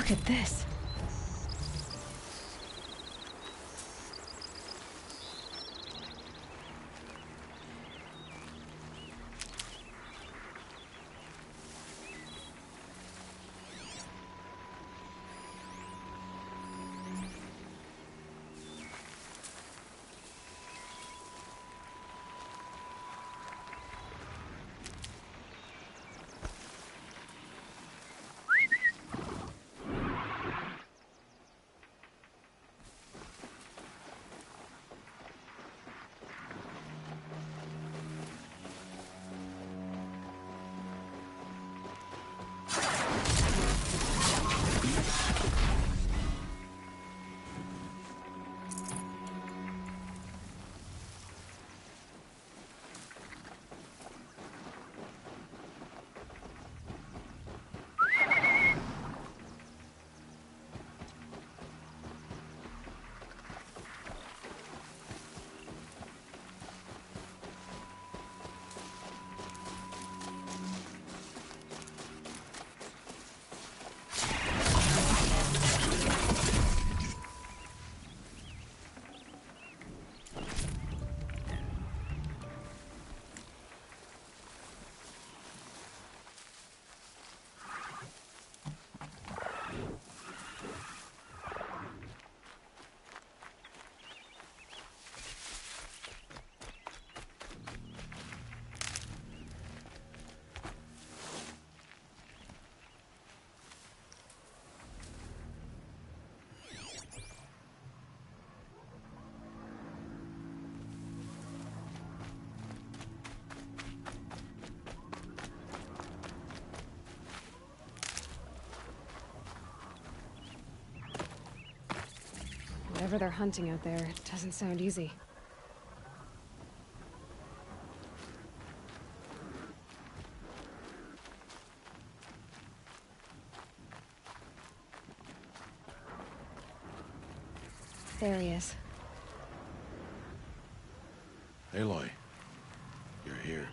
Look at this. Whatever they're hunting out there, it doesn't sound easy. There he is. Aloy, you're here.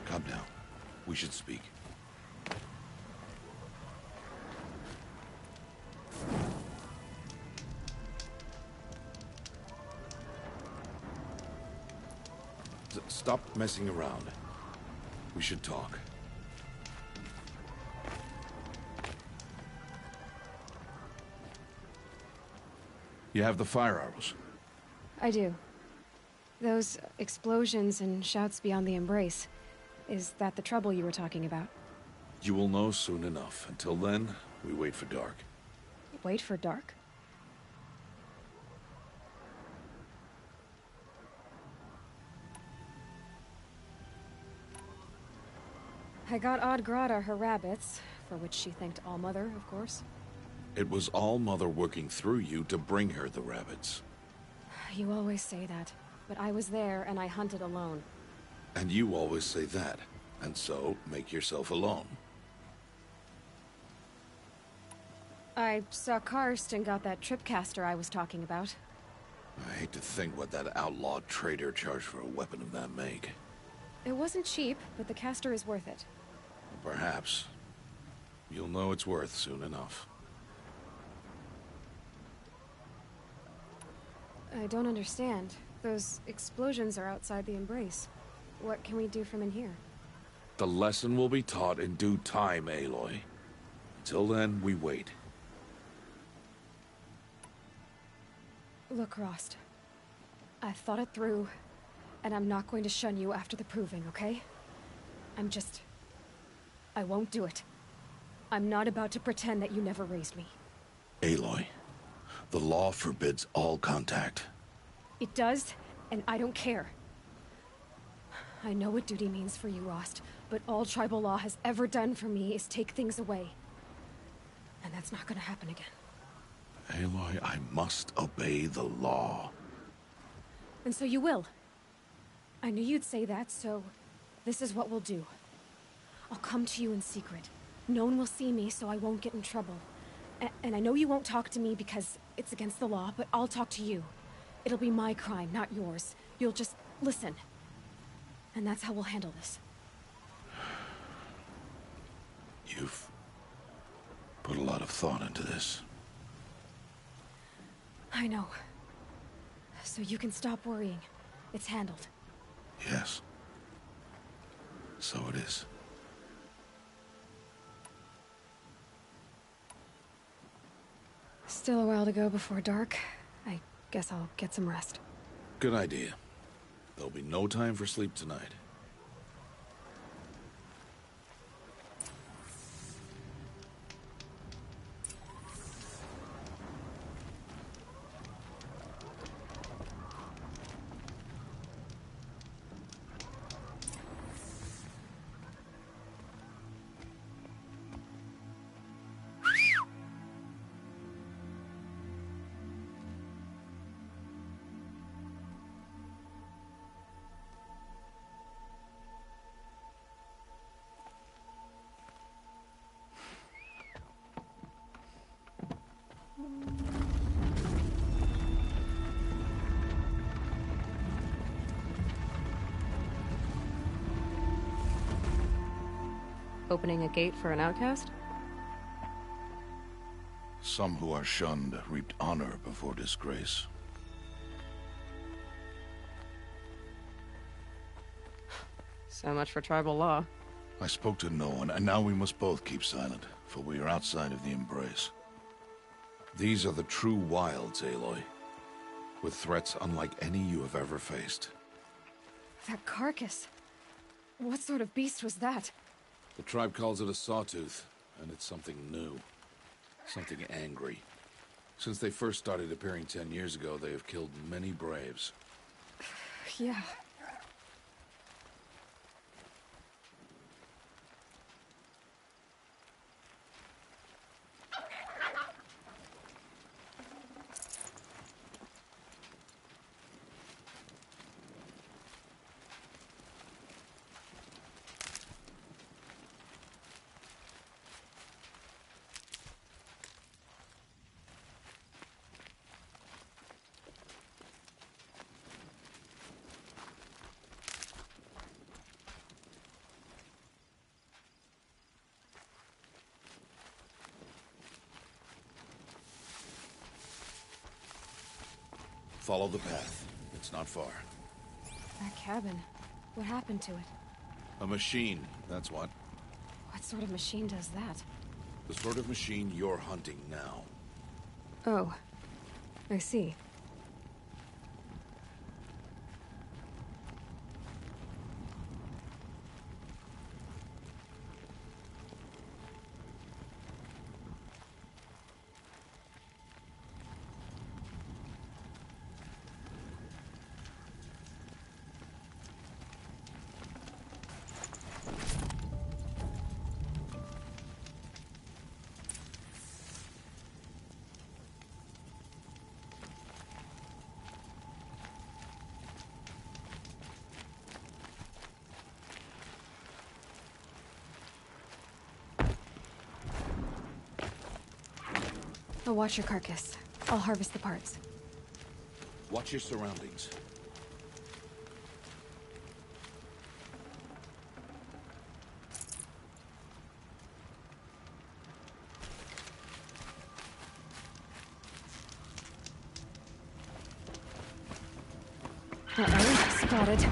Come now. We should speak. Stop messing around. We should talk. You have the fire arrows? I do. Those explosions and shouts beyond the embrace. Is that the trouble you were talking about? You will know soon enough. Until then, we wait for dark. Wait for dark? I got Grata her rabbits, for which she thanked All-Mother, of course. It was All-Mother working through you to bring her the rabbits. You always say that, but I was there and I hunted alone. And you always say that, and so make yourself alone. I saw Karst and got that tripcaster I was talking about. I hate to think what that outlawed trader charged for a weapon of that make. It wasn't cheap, but the caster is worth it. Perhaps. You'll know it's worth soon enough. I don't understand. Those explosions are outside the embrace. What can we do from in here? The lesson will be taught in due time, Aloy. Till then, we wait. Look, Rost. I've thought it through, and I'm not going to shun you after the proving, okay? I won't do it. I'm not about to pretend that you never raised me. Aloy, the law forbids all contact. It does, and I don't care. I know what duty means for you, Rost, but all tribal law has ever done for me is take things away. that's not gonna happen again. Aloy, I must obey the law. And so you will. I knew you'd say that, so this is what we'll do. I'll come to you in secret. No one will see me, so I won't get in trouble. And I know you won't talk to me because it's against the law, but I'll talk to you. It'll be my crime, not yours. You'll just listen. And that's how we'll handle this. You've put a lot of thought into this. I know. So you can stop worrying. It's handled. Yes. So it is. Still a while to go before dark. I guess I'll get some rest. Good idea. There'll be no time for sleep tonight. Opening a gate for an outcast? Some who are shunned reaped honor before disgrace. So much for tribal law. I spoke to no one, and now we must both keep silent, for we are outside of the embrace. These are the true wilds, Aloy, with threats unlike any you have ever faced. That carcass. What sort of beast was that? The tribe calls it a sawtooth, and it's something new. Something angry. Since they first started appearing 10 years ago, they have killed many braves. Yeah. Follow the path. It's not far. That cabin. What happened to it? A machine, that's what. What sort of machine does that? The sort of machine you're hunting now. Oh. I see. I'll watch your carcass. I'll harvest the parts. Watch your surroundings. Uh-oh, spotted.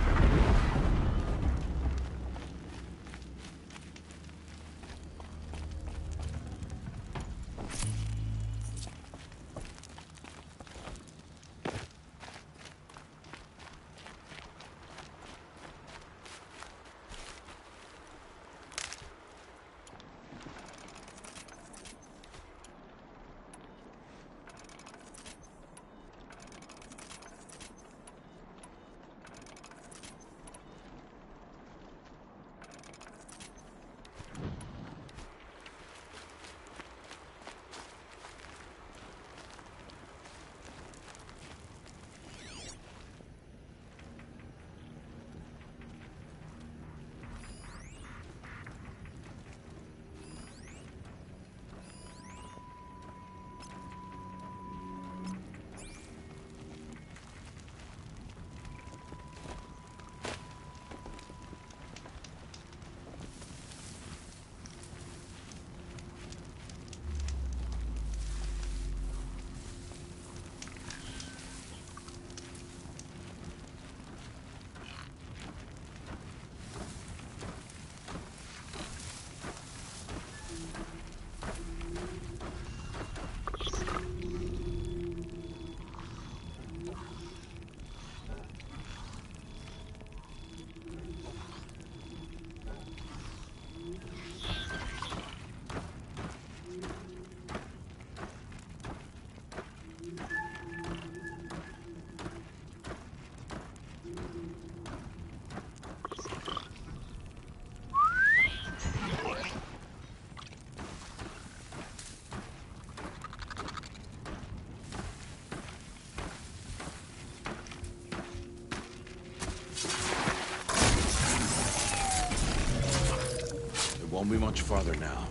Won't be much farther now.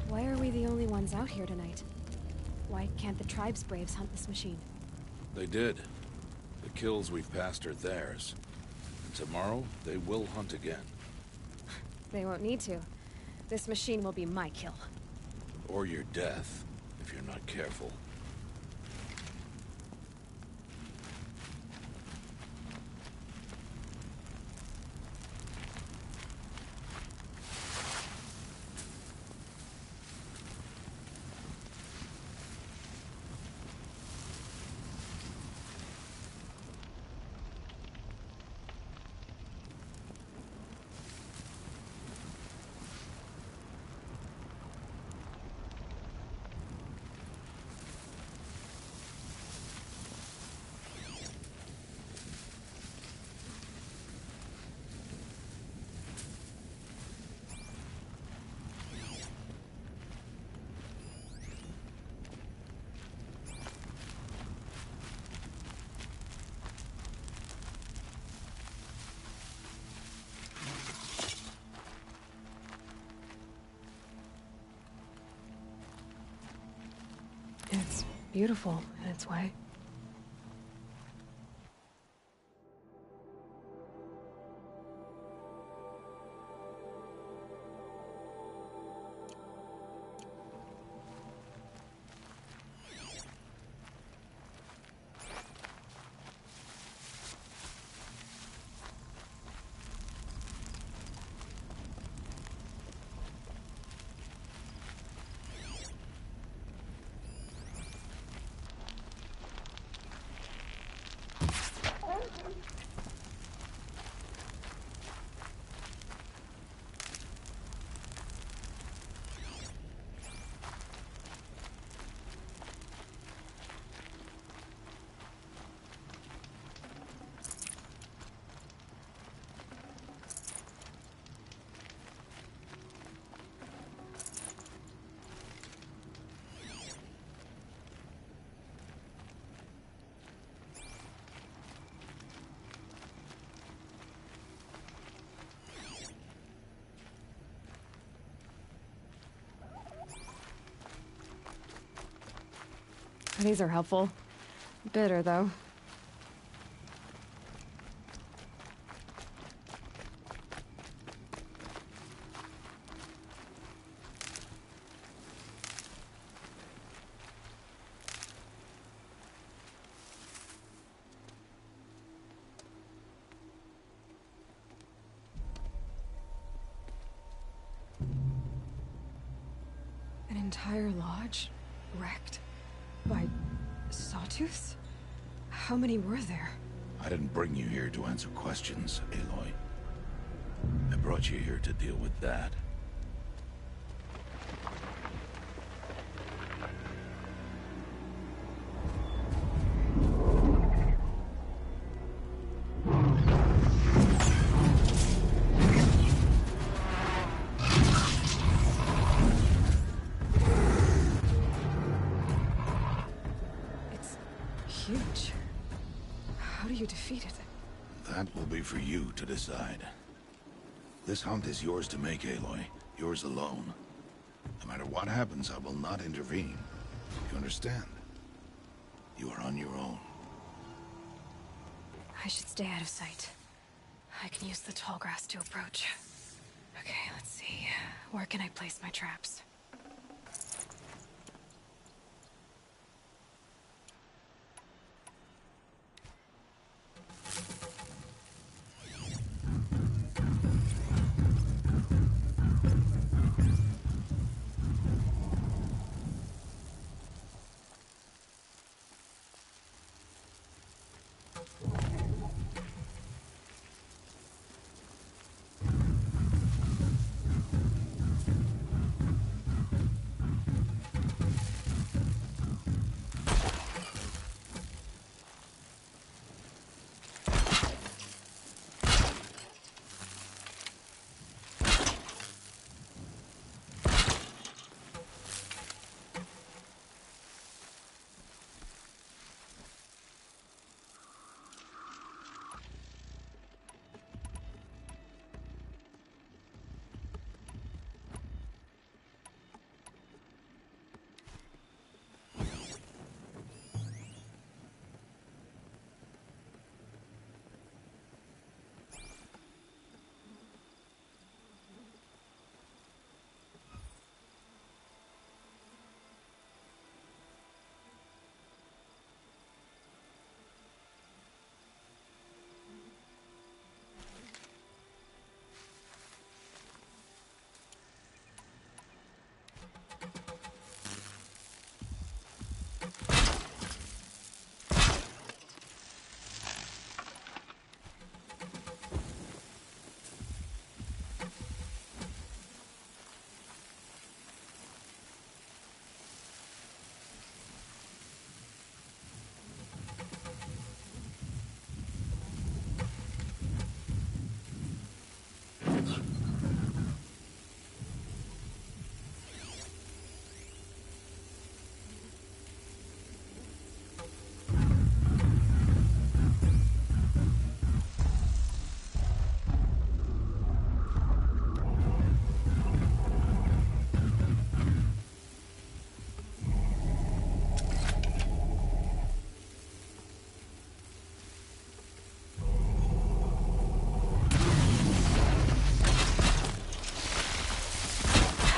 Why are we the only ones out here tonight? Why can't the tribe's braves hunt this machine? They did. The kills we've passed are theirs. And tomorrow, they will hunt again. They won't need to. This machine will be my kill. Or your death, if you're not careful. It's beautiful in its way. These are helpful. Bitter, though. An entire lodge wrecked by sawtooths? How many were there? I didn't bring you here to answer questions, Aloy. I brought you here to deal with that. Huge. How do you defeat it? That will be for you to decide. This hunt is yours to make, Aloy. Yours alone. No matter what happens, I will not intervene. You understand? You are on your own. I should stay out of sight. I can use the tall grass to approach. Okay, let's see. Where can I place my traps?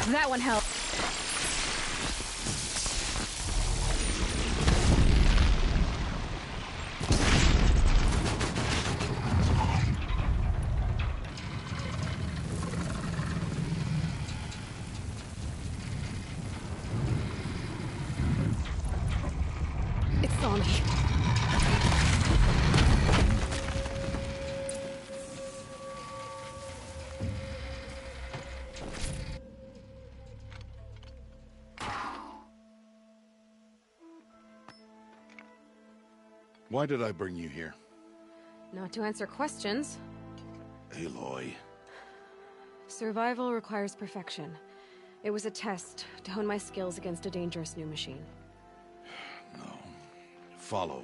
That one helped. It saw me. Why did I bring you here? Not to answer questions. Aloy. Survival requires perfection. It was a test to hone my skills against a dangerous new machine. No. Follow.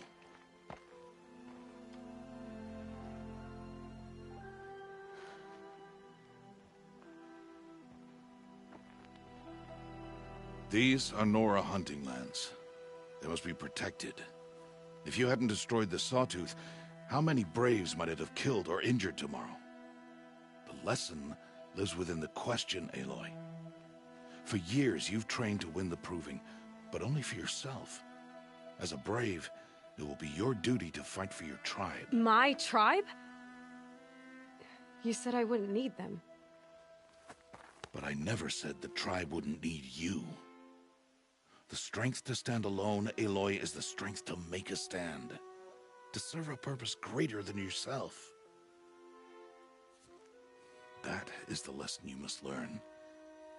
These are Nora hunting lands. They must be protected. If you hadn't destroyed the Sawtooth, how many Braves might it have killed or injured tomorrow? The lesson lives within the question, Aloy. For years, you've trained to win the Proving, but only for yourself. As a Brave, it will be your duty to fight for your tribe. My tribe? You said I wouldn't need them. But I never said the tribe wouldn't need you. The strength to stand alone, Aloy, is the strength to make a stand. To serve a purpose greater than yourself. That is the lesson you must learn.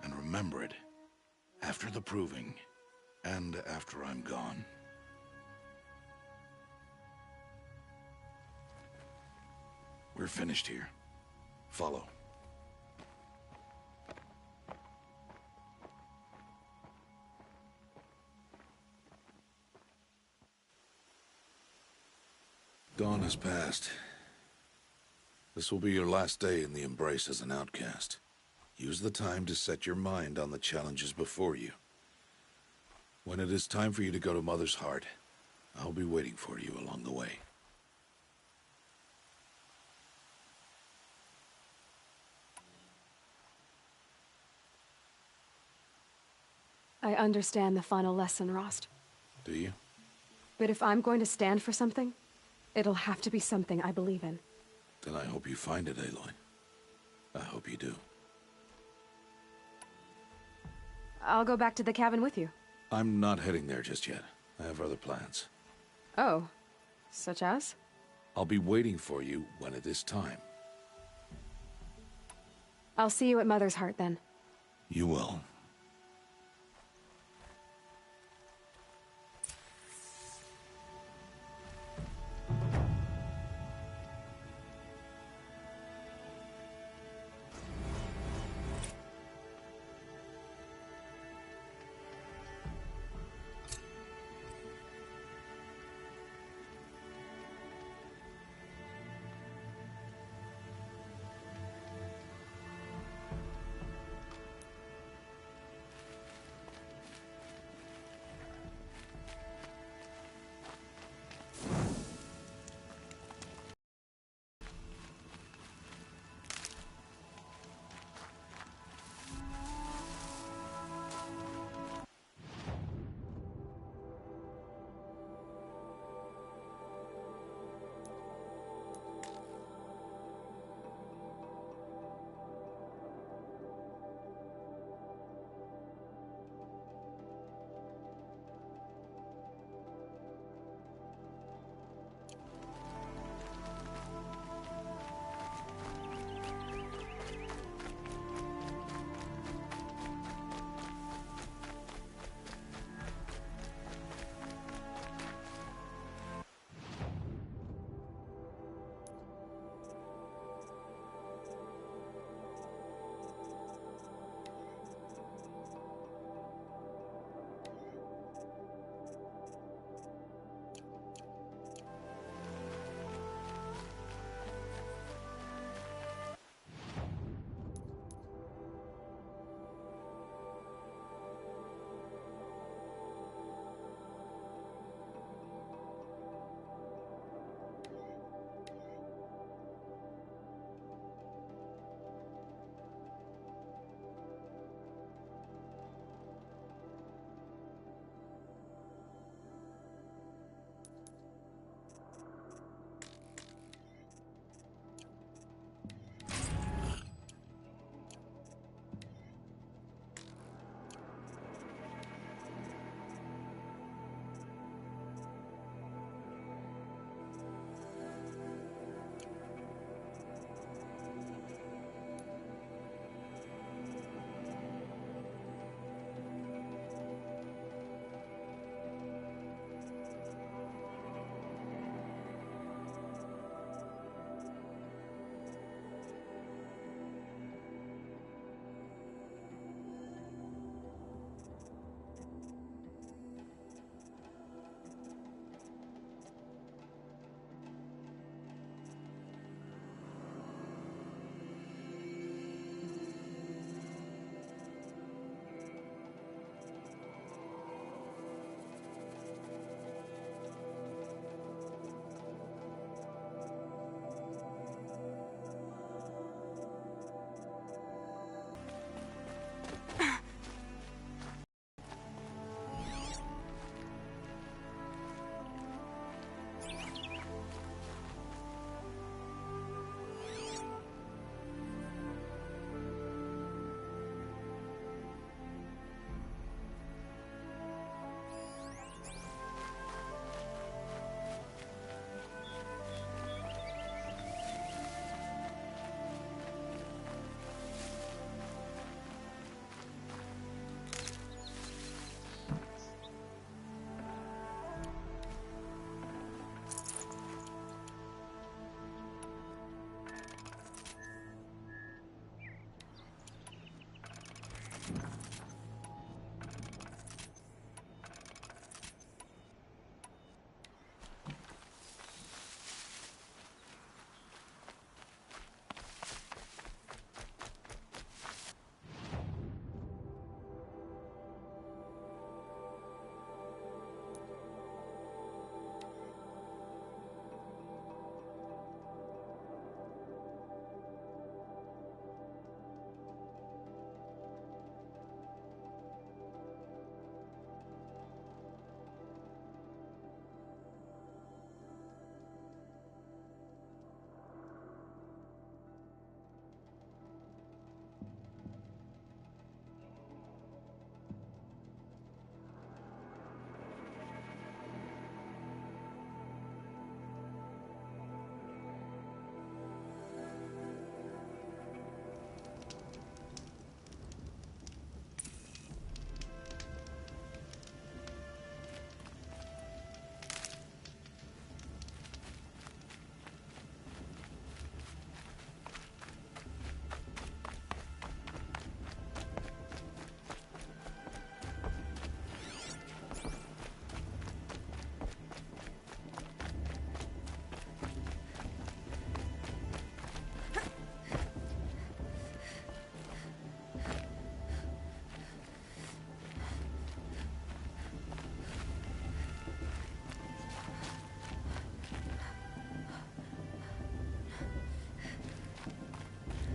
And remember it. After the Proving. And after I'm gone. We're finished here. Follow. Dawn has passed. This will be your last day in the Embrace as an outcast. Use the time to set your mind on the challenges before you. When it is time for you to go to Mother's Heart, I'll be waiting for you along the way. I understand the final lesson, Rost. Do you? But if I'm going to stand for something, it'll have to be something I believe in. Then I hope you find it, Aloy. I hope you do. I'll go back to the cabin with you. I'm not heading there just yet. I have other plans. Oh. Such as? I'll be waiting for you when it is time. I'll see you at Mother's Heart, then. You will.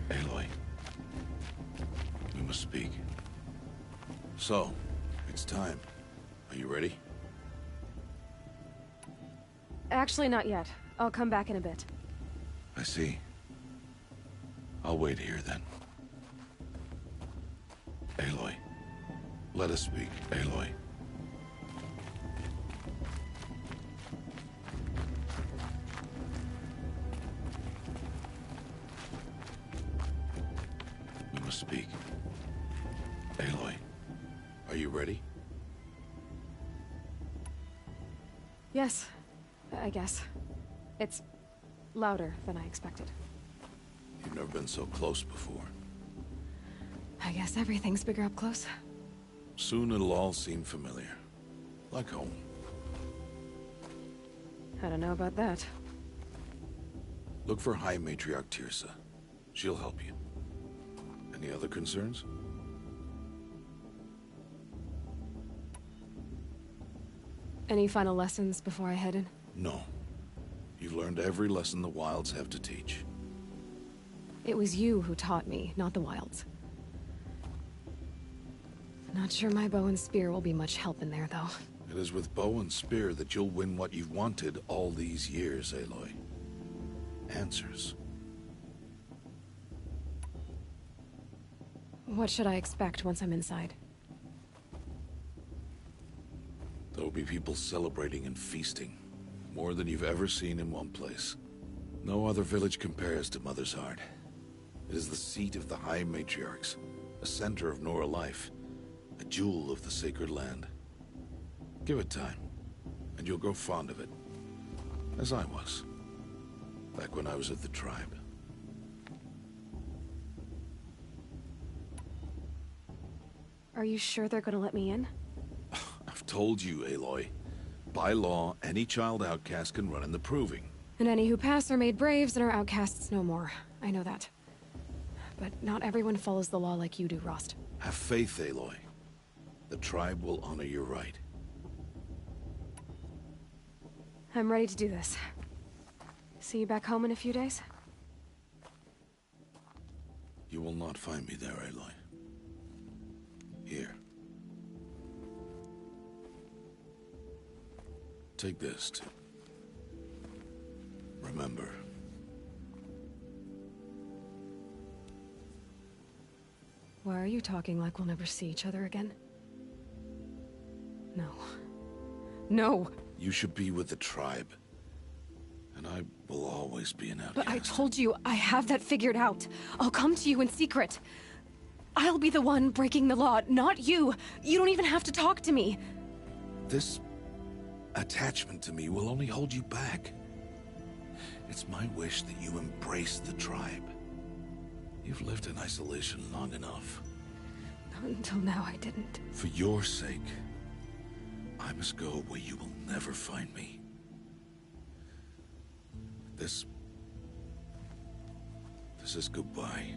Aloy, we must speak. So, it's time. Are you ready? Actually, not yet. I'll come back in a bit. I see. I'll wait here then. Aloy, let us speak, Aloy. We must speak. Aloy, are you ready? Yes, I guess. It's louder than I expected. You've never been so close before. I guess everything's bigger up close. Soon it'll all seem familiar. Like home. I don't know about that. Look for High Matriarch Tirsa. She'll help you. Any other concerns? Any final lessons before I head in? No. You've learned every lesson the Wilds have to teach. It was you who taught me, not the Wilds. Not sure my bow and spear will be much help in there, though. It is with bow and spear that you'll win what you've wanted all these years, Aloy. Answers. What should I expect once I'm inside? There'll be people celebrating and feasting. More than you've ever seen in one place. No other village compares to Motherrrr. It is the seat of the High Matriarchs, a center of Nora life, a jewel of the sacred land. Give it time, and you'll grow fond of it. As I was, back when I was at the tribe. Are you sure they're gonna let me in? I've told you, Aloy. By law, any child outcast can run in the Proving. And any who pass are made braves and are outcasts no more. I know that. But not everyone follows the law like you do, Rost. Have faith, Aloy. The tribe will honor your right. I'm ready to do this. See you back home in a few days? You will not find me there, Aloy. Here. Take this to remember. Why are you talking like we'll never see each other again? No. No! You should be with the tribe. And I will always be an outcast. But I told you, I have that figured out. I'll come to you in secret. I'll be the one breaking the law, not you. You don't even have to talk to me. This attachment to me will only hold you back. It's my wish that you embrace the tribe. You've lived in isolation long enough. Until now, I didn't. For your sake, I must go where you will never find me. This is goodbye.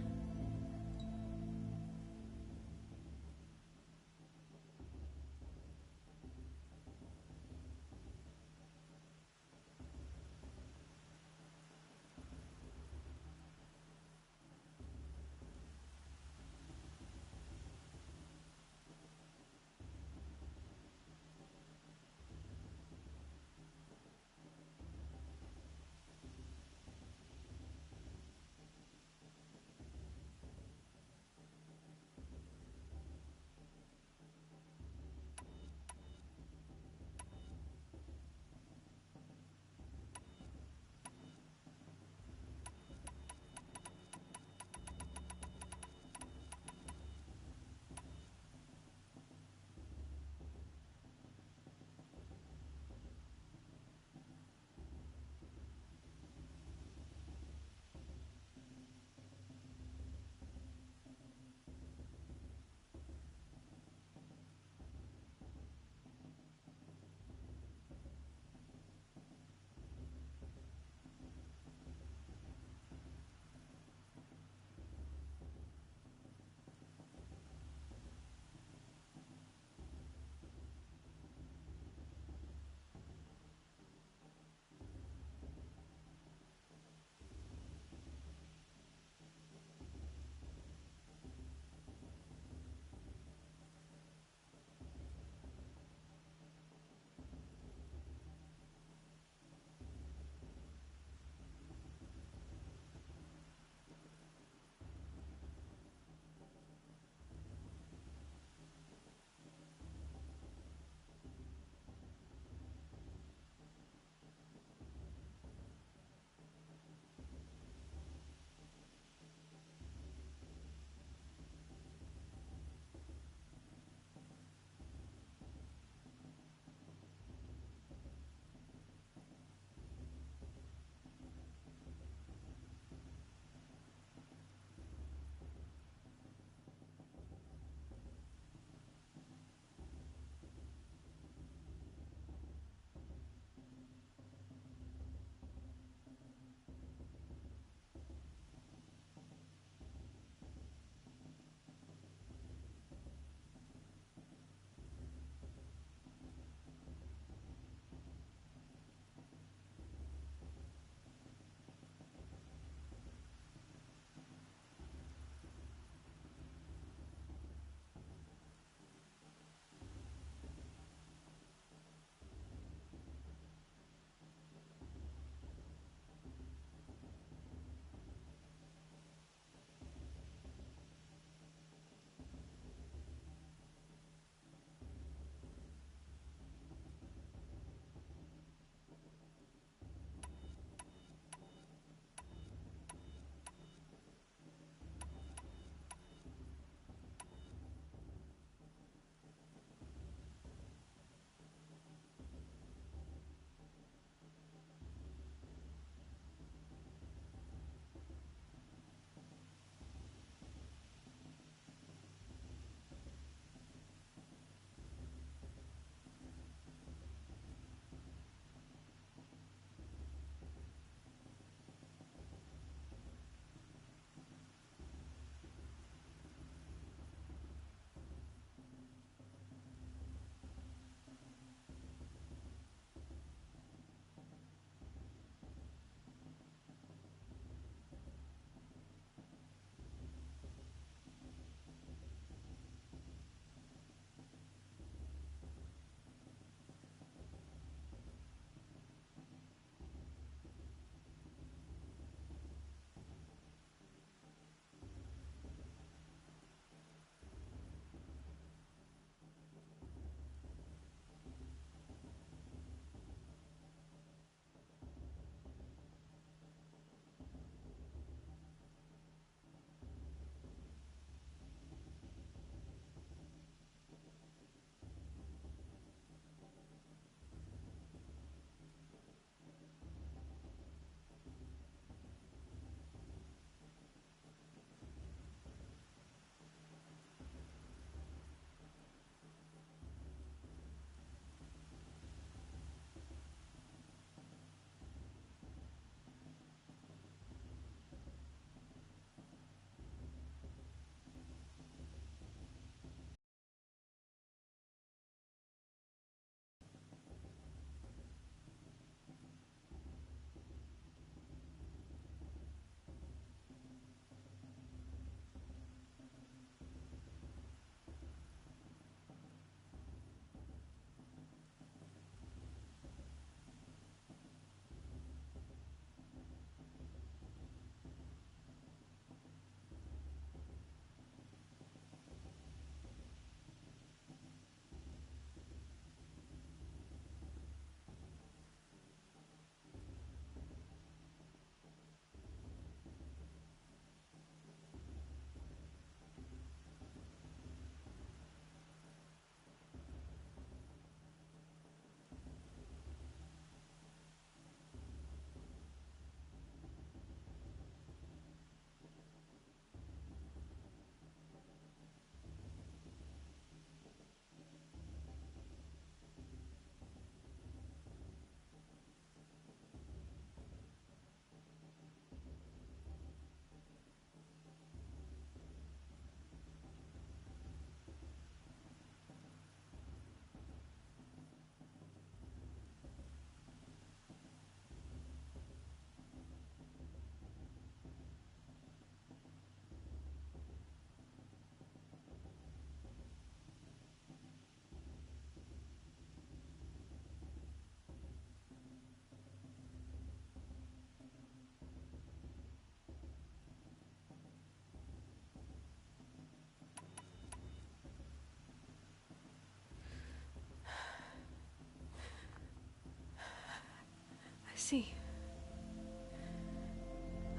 see.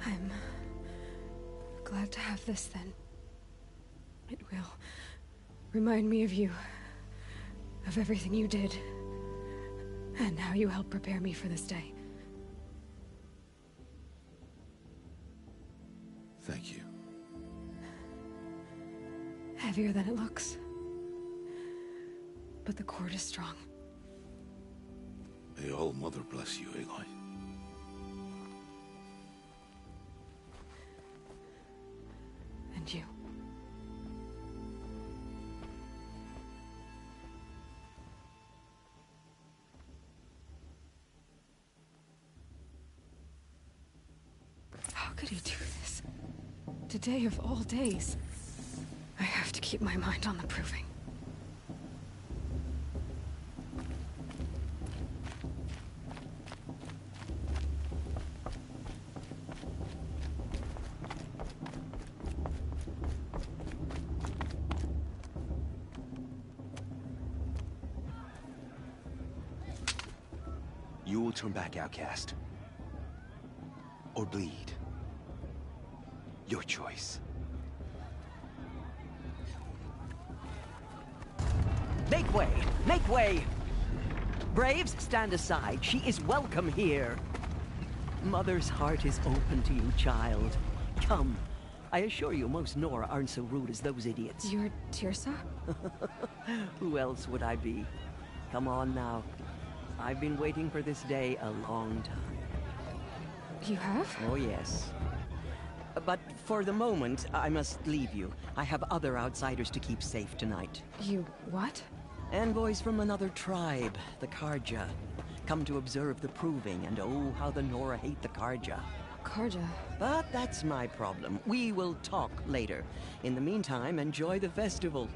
I'm glad to have this, then. It will remind me of you, of everything you did, and how you helped prepare me for this day. Thank you. Heavier than it looks. But the cord is strong. May All Mother bless you, Aloy. And you. How could he do this? Today of all days. I have to keep my mind on the proving. You will turn back, outcast. Or bleed. Your choice. Make way! Make way! Braves, stand aside. She is welcome here. Mother's heart is open to you, child. Come. I assure you, most Nora aren't so rude as those idiots. You're Tirsa? Who else would I be? Come on now. I've been waiting for this day a long time. You have? Oh, yes. But for the moment, I must leave you. I have other outsiders to keep safe tonight. You what? Envoys from another tribe, the Karja. Come to observe the proving, and oh, how the Nora hate the Karja. Karja? But that's my problem. We will talk later. In the meantime, enjoy the festival.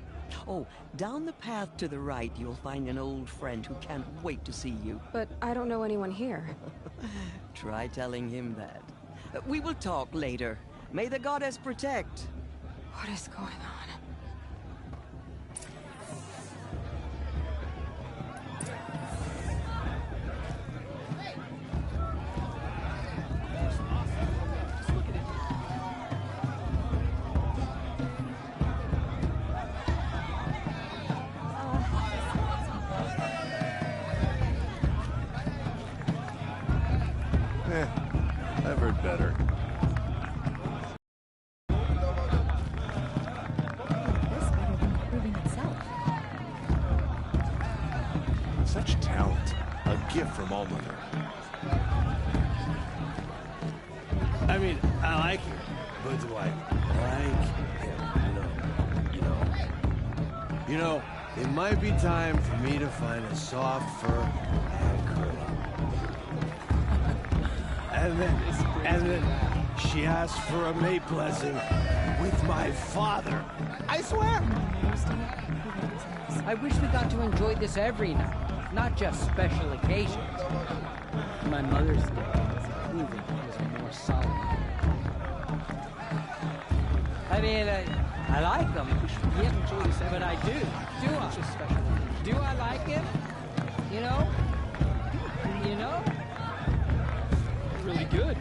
Oh, down the path to the right, you'll find an old friend who can't wait to see you. But I don't know anyone here. Try telling him that. We will talk later. May the goddess protect. What is going on? I've heard better. This better than proving itself. Such talent. A gift from All Mother. I mean, I like her, but do I like him? You know, it might be time for me to find a soft fur and curl up. And then she asked for a mate blessing with my father. I swear! I wish we got to enjoy this every night, not just special occasions. My Mother's Day is proving it was more solemn. I mean, I like them, yeah, but I do. Do I? Do I like him? You know? You know? Really good.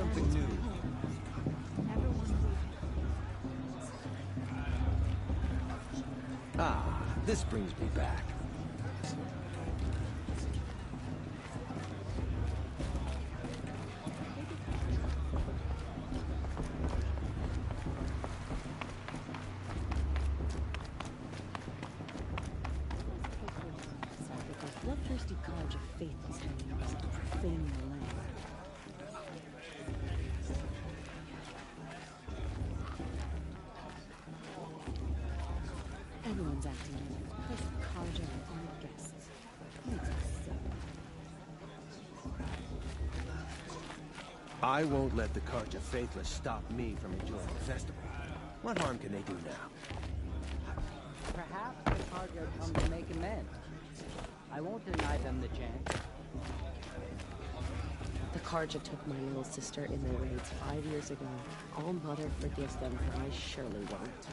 something new. Ah, this brings me back. Bloodthirsty college of faith is profaning the land. Everyone's acting like the Carja and the guests. Makes me sick. I won't let the Carja Faithless stop me from enjoying the festival. What harm can they do now? Perhaps the Carja come to make amends. I won't deny them the chance. The Carja took my little sister in their raids 5 years ago. All Mother forgives them, but I surely won't.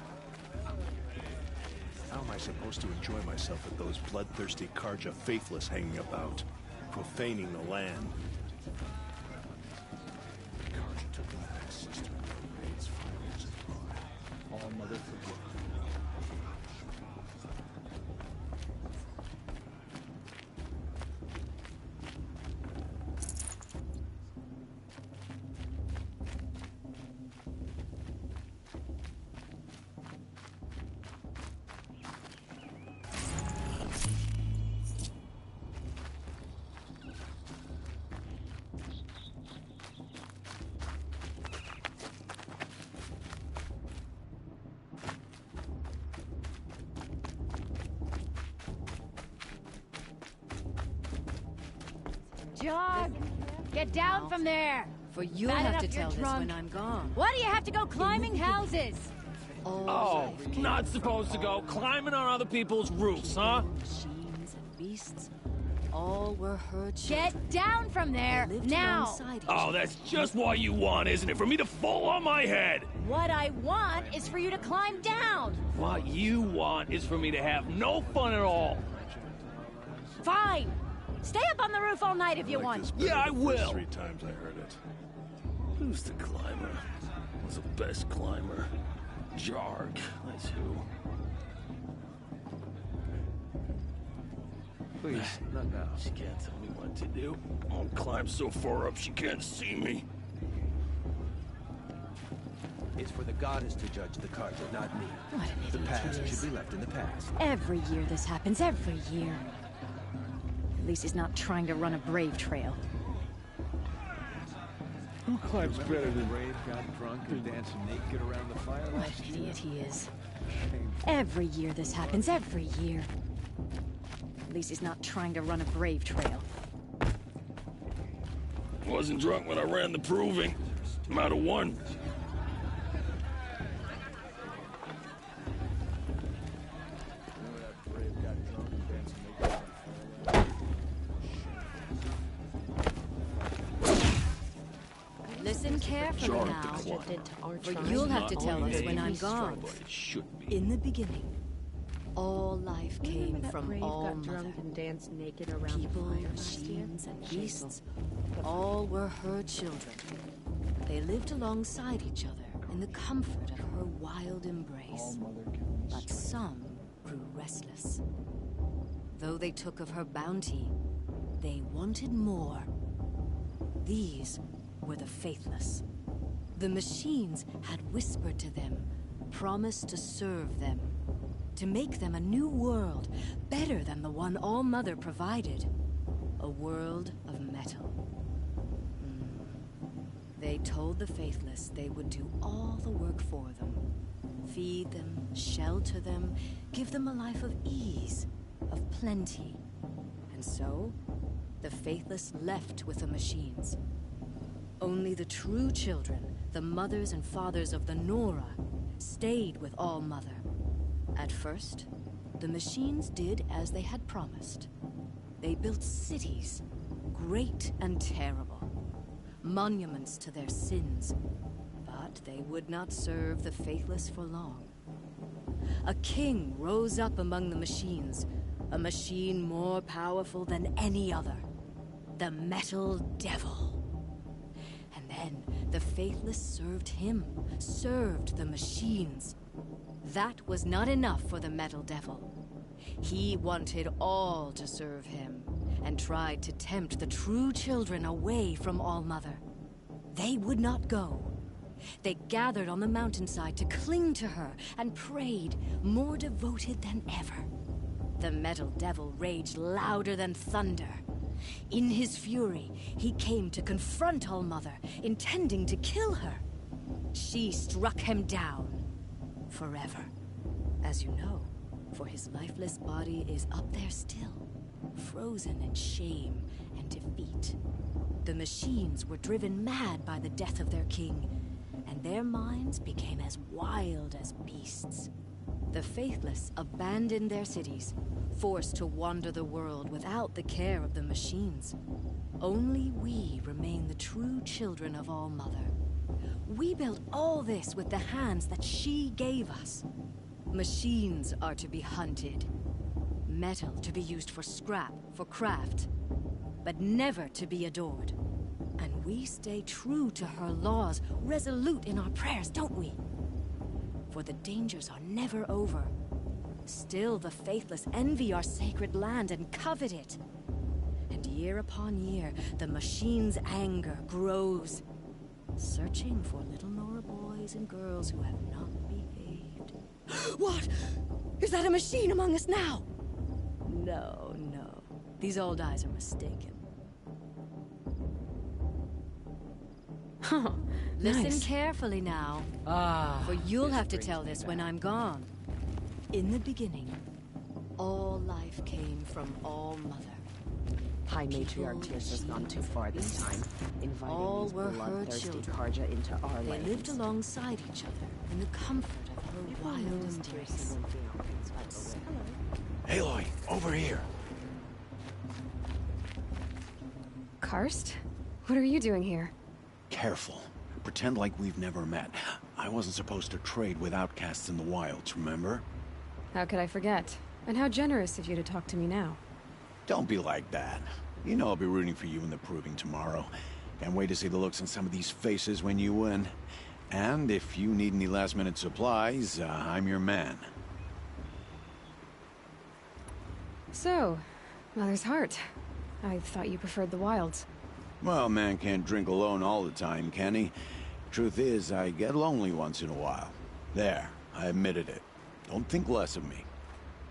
How am I supposed to enjoy myself with those bloodthirsty Carja Faithless hanging about, profaning the land? Carja took my sister in the raids 5 years ago. All Mother forgive. Jog! Get down from there! For you'll Bad have enough to tell you're this drunk. when I'm gone. Why do you have to go climbing houses? Oh, not supposed to go climbing on other people's roofs, huh? Machines and beasts, all were her children. Get down from there, They lived now! alongside each Oh, other. that's just what you want, isn't it? For me to fall on my head! What I want is for you to climb down! What you want is for me to have no fun at all. Fine! Stay up on the roof all night if you want. This better Yeah, I the first will. 3 times I heard it. Who's the climber? Who's the best climber? Jarg, that's who. Please, not now. She can't tell me what to do. I'll climb so far up she can't see me. It's for the goddess to judge the Carja, not me. What an The idiot past he is. should be left in the past. Every year this happens, every year. At least he's not trying to run a brave trail. Who climbs better than Brave got drunk and danced naked around the fire What an idiot he is. Every year this happens, every year. At least he's not trying to run a brave trail. Wasn't drunk when I ran the proving. I'm out of one. Listen carefully Jarg now, the climber. for you'll have to tell us when I'm gone. But it should be. In the beginning, all life came from all got drunk Mother. and danced naked around People, the fire last year? machines, and beasts, all were her children. They lived alongside each other in the comfort of her wild embrace. But some grew restless. Though they took of her bounty, they wanted more. These were the faithless. The machines had whispered to them, promised to serve them, to make them a new world, better than the one All Mother provided. A world of metal. They told the faithless they would do all the work for them. Feed them, shelter them, give them a life of ease, of plenty. And so, the faithless left with the machines. Only the true children, the mothers and fathers of the Nora, stayed with All Mother. At first, the machines did as they had promised. They built cities, great and terrible, monuments to their sins. But they would not serve the faithless for long. A king rose up among the machines, a machine more powerful than any other. The Metal Devil. And Then the Faithless served him, served the machines. That was not enough for the Metal Devil. He wanted all to serve him, and tried to tempt the true children away from All-Mother. They would not go. They gathered on the mountainside to cling to her and prayed, more devoted than ever. The Metal Devil raged louder than thunder. In his fury, he came to confront All-Mother, intending to kill her. She struck him down. Forever. As you know, for his lifeless body is up there still, frozen in shame and defeat. The machines were driven mad by the death of their king, and their minds became as wild as beasts. The Faithless abandoned their cities, forced to wander the world without the care of the machines. Only we remain the true children of All-Mother. We built all this with the hands that she gave us. Machines are to be hunted. Metal to be used for scrap, for craft. But never to be adored. And we stay true to her laws, resolute in our prayers, don't we? For the dangers are never over. Still the Faithless envy our sacred land and covet it. And year upon year, the machine's anger grows, searching for little Nora boys and girls who have not behaved. What? Is that a machine among us now? No, no. These old eyes are mistaken. Huh. Listen Nice. carefully now. For you'll have to tell this when I'm gone. In the beginning, all life came from All-Mother. High Matriarch Tears has gone too far this time, inviting All these were her bloodthirsty children. Karja into our They lands. lived alongside each other in the comfort of her wild embrace. Aloy, over here. Karst? What are you doing here? Careful. Pretend like we've never met. I wasn't supposed to trade with outcasts in the wilds, remember? How could I forget? And how generous of you to talk to me now. Don't be like that. You know I'll be rooting for you in the proving tomorrow. Can't wait to see the looks on some of these faces when you win. And if you need any last-minute supplies, I'm your man. So, Mother's Heart. I thought you preferred the wilds. Well, man can't drink alone all the time, can he? Truth is, I get lonely once in a while. There, I admitted it. Don't think less of me.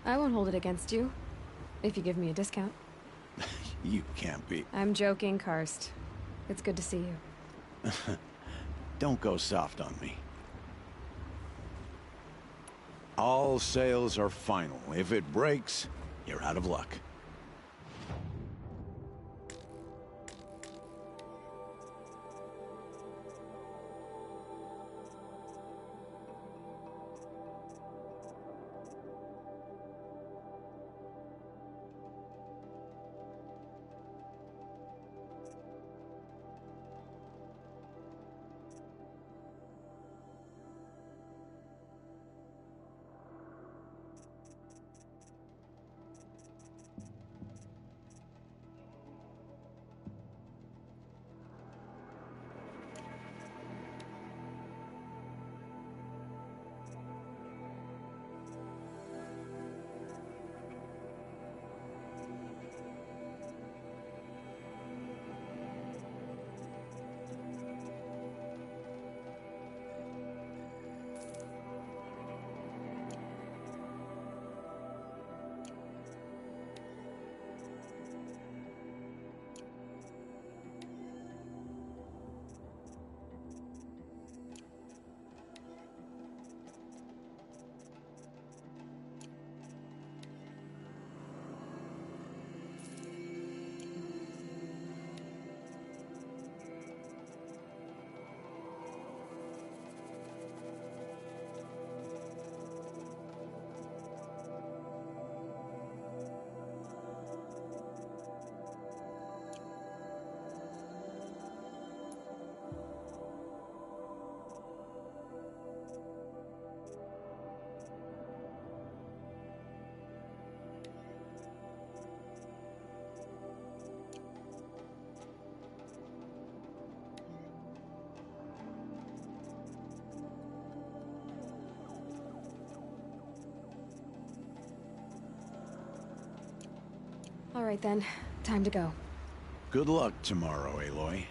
I won't hold it against you. If you give me a discount. You can't be. I'm joking, Karst. It's good to see you. Don't go soft on me. All sales are final. If it breaks, you're out of luck. All right then, time to go. Good luck tomorrow, Aloy.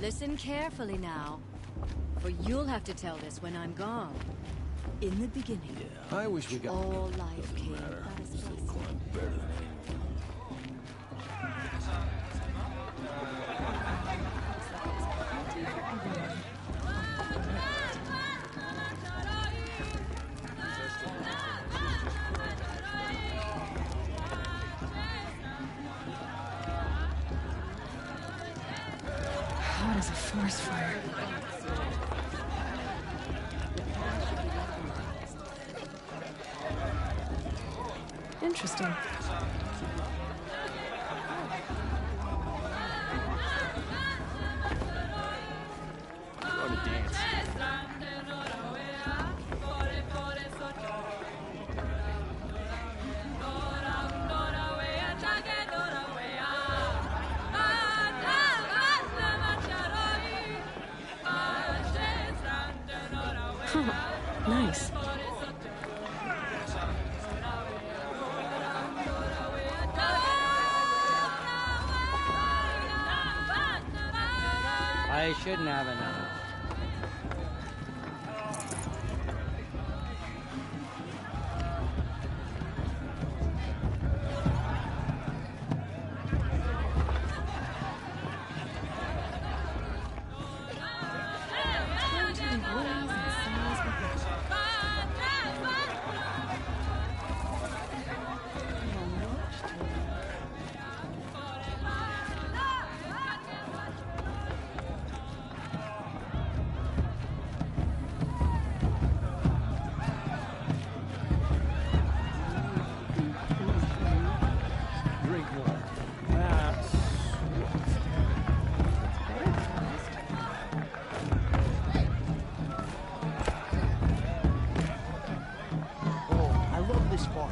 Listen carefully now, for you'll have to tell this when I'm gone. In the beginning, I wish we got... all life came Matter. as Still blessing. climb better than anyone. Hot as a forest fire. Interesting. Nice. I shouldn't have enough. Drink more. That's... Oh, I love this part.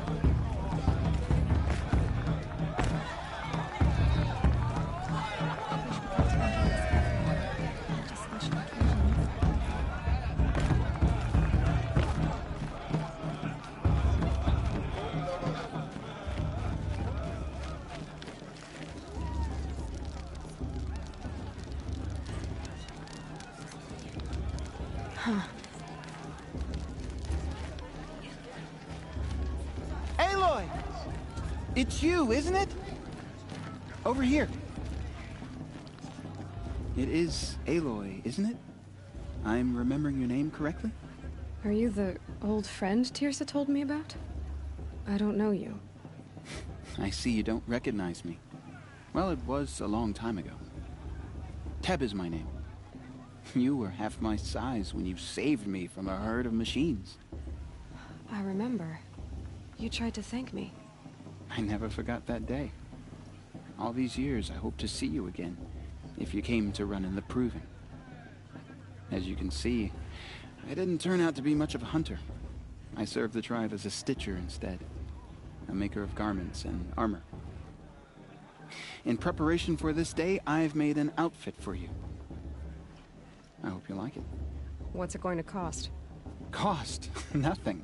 Aloy! It's you, isn't it? Over here. It is Aloy, isn't it? I'm remembering your name correctly? Are you the old friend Tirsa told me about? I don't know you. I see you don't recognize me. Well, it was a long time ago. Teb is my name. You were half my size when you saved me from a herd of machines. I remember. You tried to thank me. I never forgot that day. All these years, I hope to see you again, if you came to run in the Proving. As you can see, I didn't turn out to be much of a hunter. I served the tribe as a stitcher instead, a maker of garments and armor. In preparation for this day, I've made an outfit for you. I hope you like it. What's it going to cost? Cost? Nothing.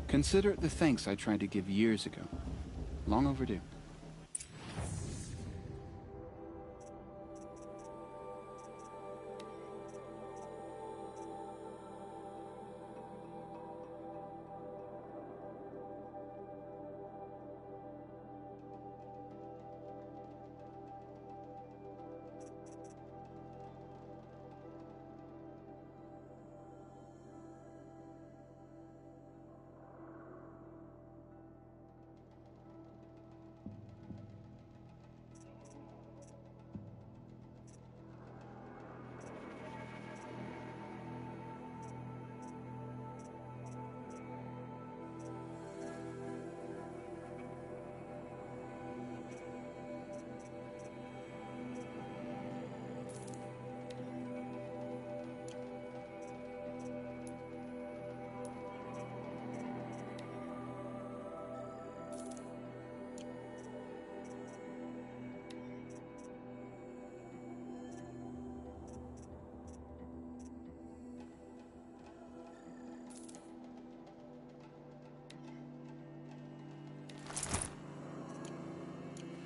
Consider it the thanks I tried to give years ago. Long overdue.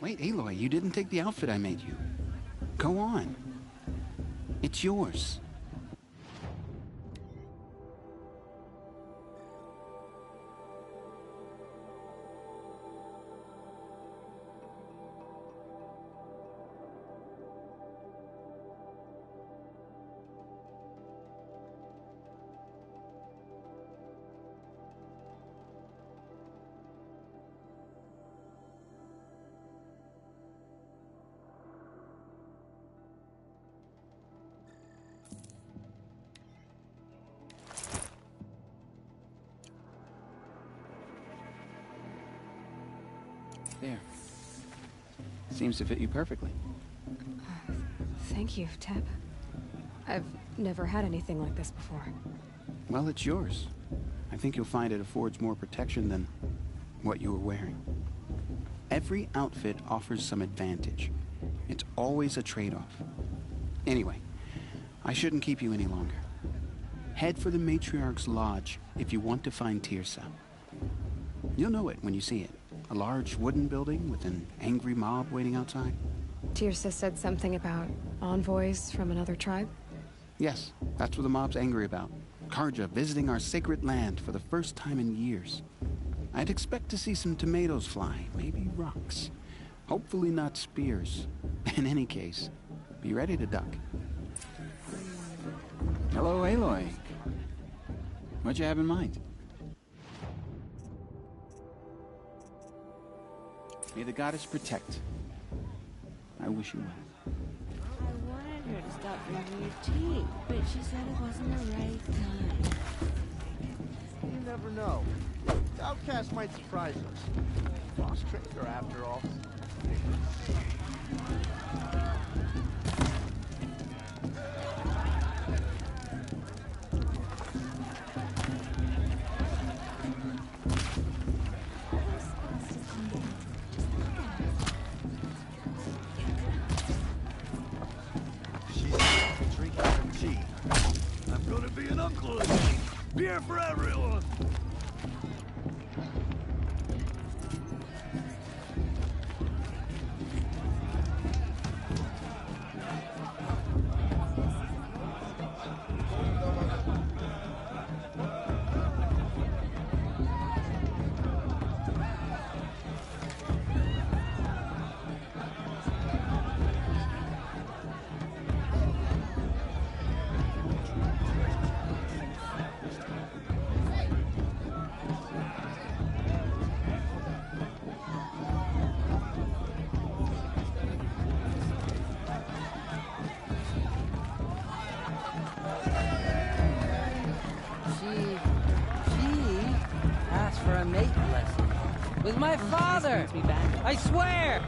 Wait, Aloy, you didn't take the outfit I made you. Go on. It's yours. There. Seems to fit you perfectly. Thank you, Teb. I've never had anything like this before. Well, it's yours. I think you'll find it affords more protection than what you were wearing. Every outfit offers some advantage. It's always a trade-off. Anyway, I shouldn't keep you any longer. Head for the Matriarch's Lodge if you want to find Tirsa. You'll know it when you see it. A large wooden building with an angry mob waiting outside. Tirsa said something about envoys from another tribe? Yes, that's what the mob's angry about. Karja visiting our sacred land for the first time in years. I'd expect to see some tomatoes fly, maybe rocks. Hopefully not spears. In any case, be ready to duck. Hello, Aloy. What you have in mind? May the goddess protect. I wish you well. I wanted her to stop drinking your tea, but she said it wasn't the right time. You never know. The outcast might surprise us. Rost tricked her after all. Beer for everyone! With my father! I swear!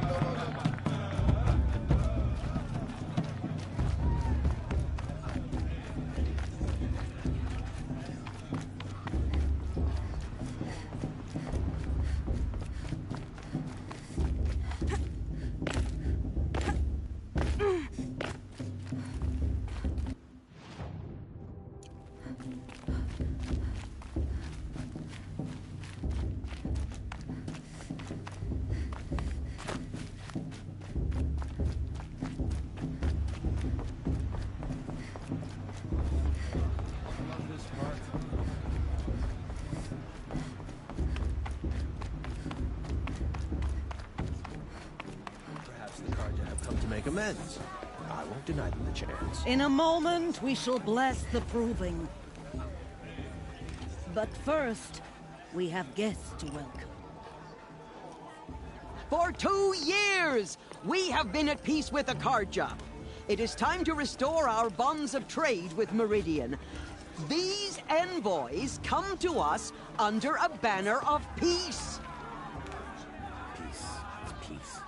come to make amends. I won't deny them the chance. In a moment, we shall bless the proving. But first, we have guests to welcome. For 2 years, we have been at peace with Akarja. It is time to restore our bonds of trade with Meridian. These envoys come to us under a banner of peace. Peace.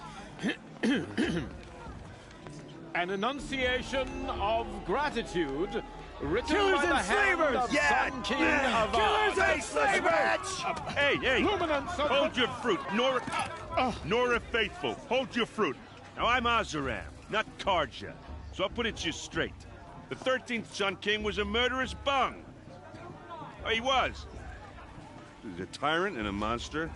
An enunciation of gratitude written Killers by the and hand slavers! of Yeah, Sun King yeah. of Killers and slavers! Hey! Luminance of Hold your fruit, Nora Faithful. Hold your fruit. Now I'm Azaram, not Karja, so I'll put it to you straight. The 13th Sun King was a murderous bung. Oh, he was. He was a tyrant and a monster.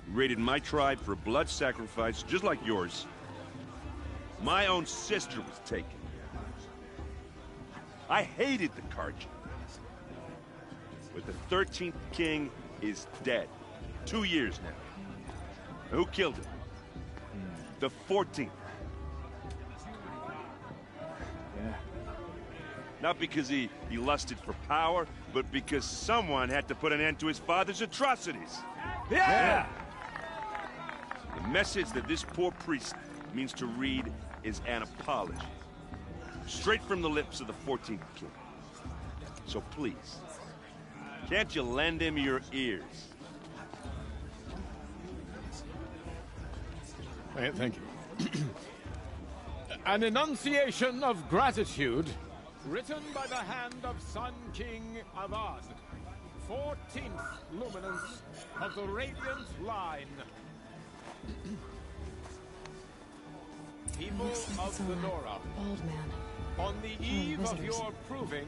He raided my tribe for a blood sacrifice, just like yours. My own sister was taken. I hated the Karja. But the 13th king is dead. 2 years now. Who killed him? The 14th. Yeah. Not because he lusted for power, but because someone had to put an end to his father's atrocities. Yeah! The message that this poor priest means to read is an apology. Straight from the lips of the 14th king. So please, can't you lend him your ears? Thank you. An enunciation of gratitude written by the hand of Sun King Avad, 14th luminance of the Radiant Line. People of the Nora, Old man. on the eve of visitors. your proving,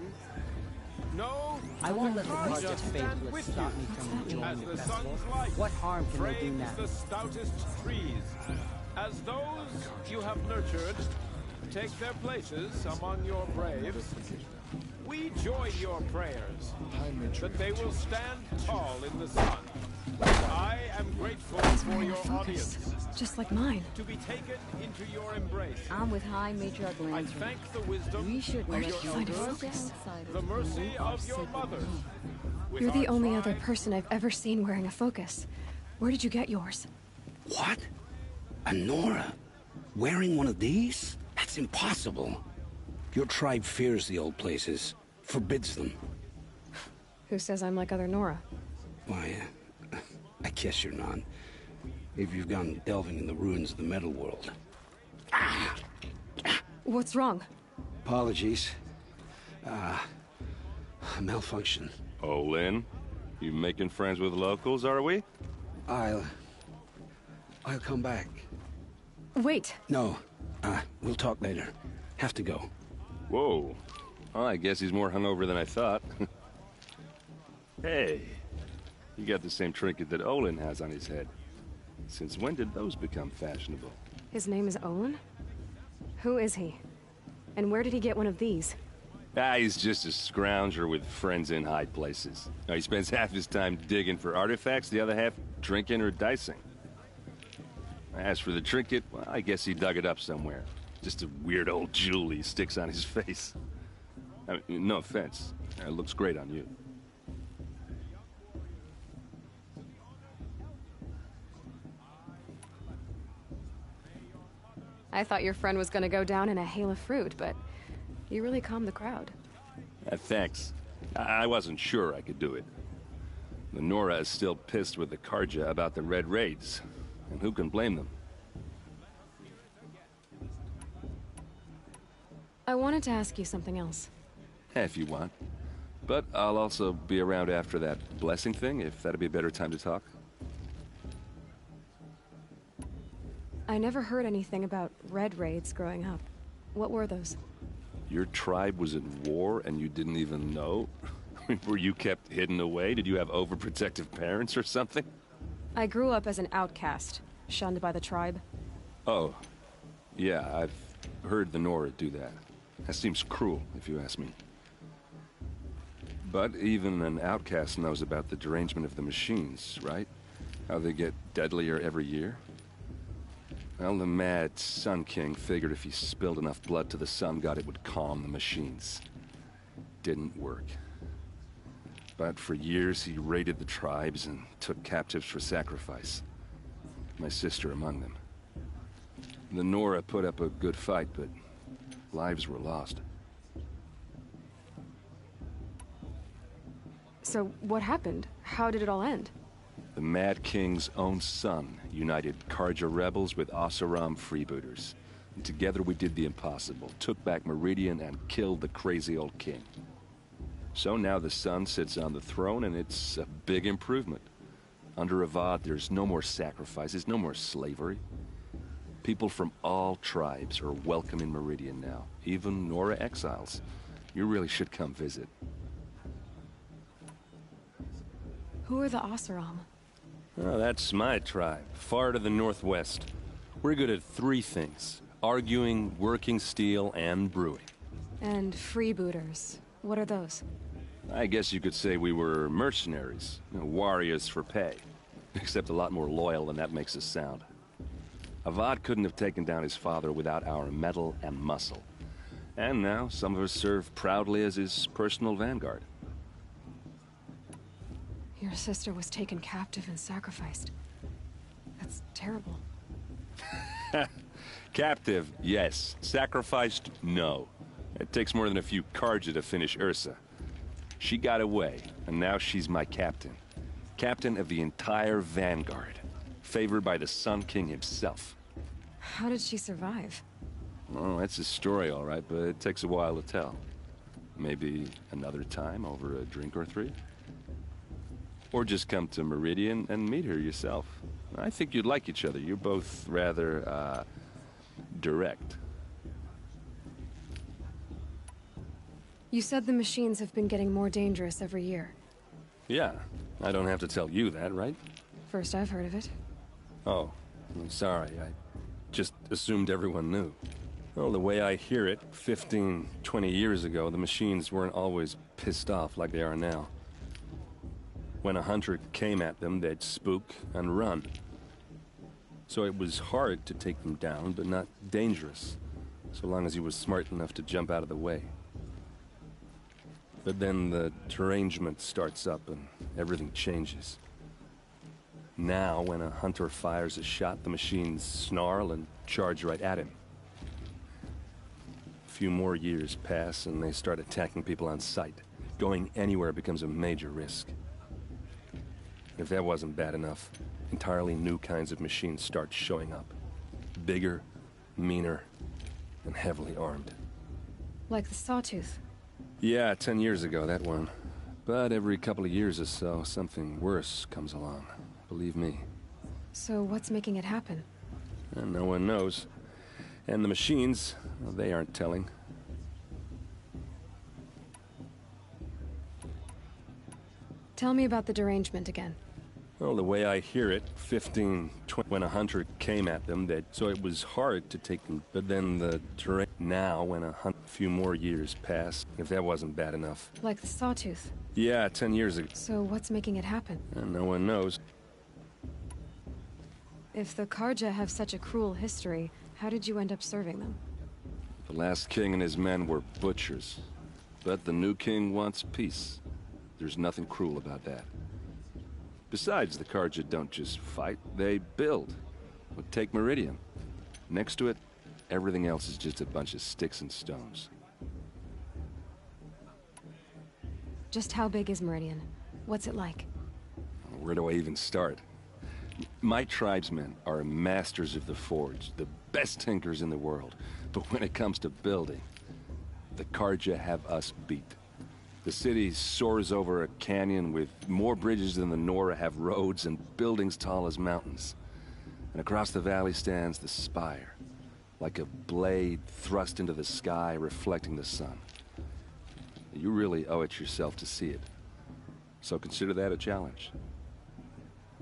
know I won't let the Karja Karja stand faithless with stop you me from enjoying as the the festival. sun's light What harm can they do frames now? the stoutest trees, as those you have nurtured take their places among your braves. We join your prayers that they will stand tall in the sun. I am grateful for your audience. Just like mine. To be taken into your embrace. I'm with High Matriarch I Landry. thank the wisdom We should Where of did your you find a elders, focus? the mercy of your mothers. With You're the our only other tribe, person I've ever seen wearing a focus. Where did you get yours? What? A Nora? Wearing one of these? That's impossible. Your tribe fears the old places, forbids them. Who says I'm like other Nora? Why, I guess you're not. If you've gone delving in the ruins of the metal world. What's wrong? Apologies. A malfunction. Oh, Lynn, you making friends with locals, are we? I'll come back. Wait. No, we'll talk later. Have to go. Whoa. Well, I guess he's more hungover than I thought. Hey, you got the same trinket that Olin has on his head. Since when did those become fashionable? His name is Olin? Who is he? And where did he get one of these? He's just a scrounger with friends in high places. Now, he spends half his time digging for artifacts, the other half drinking or dicing. As for the trinket, well, I guess he dug it up somewhere. Just a weird old jewel he sticks on his face. I mean, no offense. It looks great on you. I thought your friend was gonna go down in a hail of fruit, but you really calmed the crowd. Thanks. I wasn't sure I could do it. The Nora is still pissed with the Karja about the Red Raids, and who can blame them? I wanted to ask you something else. If you want. But I'll also be around after that blessing thing, if that'd be a better time to talk. I never heard anything about Red Raids growing up. What were those? Your tribe was in war and you didn't even know? Were you kept hidden away? Did you have overprotective parents or something? I grew up as an outcast, shunned by the tribe. Oh. Yeah, I've heard the Nora do that. That seems cruel, if you ask me. But even an outcast knows about the derangement of the machines, right? How they get deadlier every year? Well, the mad Sun King figured if he spilled enough blood to the Sun God, it would calm the machines. Didn't work. But for years, he raided the tribes and took captives for sacrifice. My sister among them. The Nora put up a good fight, but lives were lost. So, what happened? How did it all end? The Mad King's own son united Karja rebels with Oseram freebooters. And together we did the impossible, took back Meridian and killed the crazy old king. So now the son sits on the throne and it's a big improvement. Under Avad, there's no more sacrifices, no more slavery. People from all tribes are welcome in Meridian now, even Nora exiles. You really should come visit. Who are the Oseram? Oh, that's my tribe, far to the northwest. We're good at three things: arguing, working steel, and brewing. And freebooters. What are those? I guess you could say we were mercenaries, warriors for pay. Except a lot more loyal than that makes us sound. Avad couldn't have taken down his father without our metal and muscle. And now some of us serve proudly as his personal vanguard. Your sister was taken captive and sacrificed. That's terrible. Captive, yes. Sacrificed, no. It takes more than a few Karja to finish Ursa. She got away, and now she's my captain. Captain of the entire vanguard. Favored by the Sun King himself. How did she survive? Oh, that's a story, all right, but it takes a while to tell. Maybe another time over a drink or three? Or just come to Meridian and meet her yourself. I think you'd like each other. You're both rather, direct. You said the machines have been getting more dangerous every year. Yeah, I don't have to tell you that, right? First I've heard of it. Oh, I'm sorry. I just assumed everyone knew. Well, the way I hear it, 15, 20 years ago, the machines weren't always pissed off like they are now. When a hunter came at them, they'd spook and run. So it was hard to take them down, but not dangerous, so long as he was smart enough to jump out of the way. But then the derangement starts up and everything changes. Now, when a hunter fires a shot, the machines snarl and charge right at him. A few more years pass and they start attacking people on sight. Going anywhere becomes a major risk. If that wasn't bad enough, entirely new kinds of machines start showing up. Bigger, meaner, and heavily armed. Like the Sawtooth. Yeah, 10 years ago, that one. But every couple of years or so, something worse comes along. Believe me. So what's making it happen? And no one knows. And the machines, well, they aren't telling. Tell me about the derangement again. Well, the way I hear it, 15, 20, when a hunter came at them, so it was hard to take them. But then the terrain, now when a few more years pass, if that wasn't bad enough. Like the Sawtooth. Yeah, 10 years ago. So what's making it happen? And no one knows. If the Karja have such a cruel history, how did you end up serving them? The last king and his men were butchers. But the new king wants peace. There's nothing cruel about that. Besides, the Karja don't just fight, they build. Well, take Meridian. Next to it, everything else is just a bunch of sticks and stones. Just how big is Meridian? What's it like? Where do I even start? My tribesmen are masters of the forge, the best tinkers in the world. But when it comes to building, the Karja have us beat. The city soars over a canyon with more bridges than the Nora have roads and buildings tall as mountains. And across the valley stands the spire, like a blade thrust into the sky reflecting the sun. You really owe it yourself to see it. So consider that a challenge.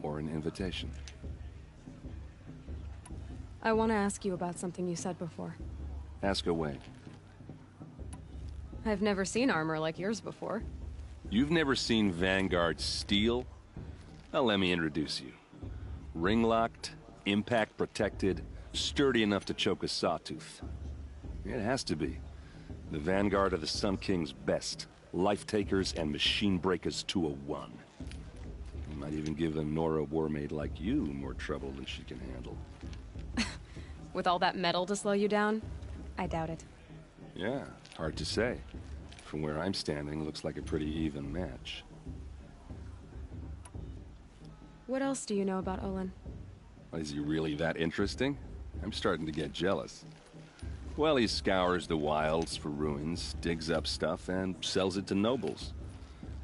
Or an invitation. I want to ask you about something you said before. Ask away. I've never seen armor like yours before. You've never seen Vanguard steel? Well, let me introduce you. Ring-locked, impact-protected, Sturdy enough to choke a sawtooth. It has to be. The vanguard of the Sun King's best. Life takers and machine breakers to a one. You might even give a Nora warmaid like you more trouble than she can handle. With all that metal to slow you down? I doubt it. Yeah, hard to say. From where I'm standing, looks like a pretty even match. What else do you know about Olin? Is he really that interesting? I'm starting to get jealous. Well, he scours the wilds for ruins, digs up stuff, and sells it to nobles.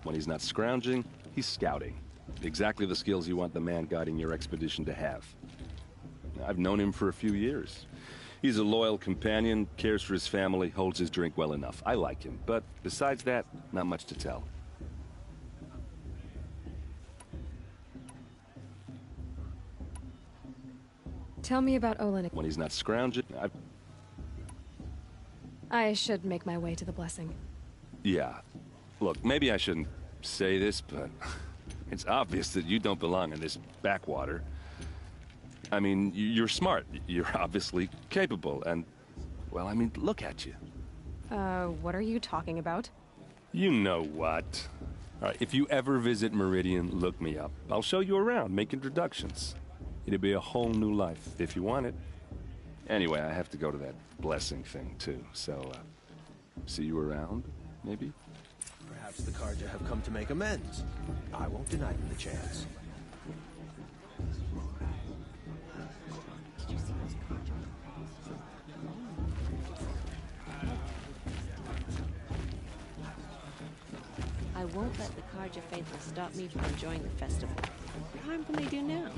When he's not scrounging, he's scouting. Exactly the skills you want the man guiding your expedition to have. I've known him for a few years. He's a loyal companion, cares for his family, holds his drink well enough. I like him, but besides that, not much to tell. Tell me about Olin. When he's not scrounging, I should make my way to the blessing. Yeah. Look, maybe I shouldn't say this, but it's obvious that you don't belong in this backwater. I mean, you're smart. You're obviously capable, and, well, I mean, look at you. What are you talking about? You know what. All right, if you ever visit Meridian, look me up. I'll show you around, make introductions. It'll be a whole new life, if you want it. Anyway, I have to go to that blessing thing, too, so, see you around, maybe? Perhaps the Karja have come to make amends. I won't deny them the chance. I won't let the Karja faithful stop me from enjoying the festival. What harm can they do now?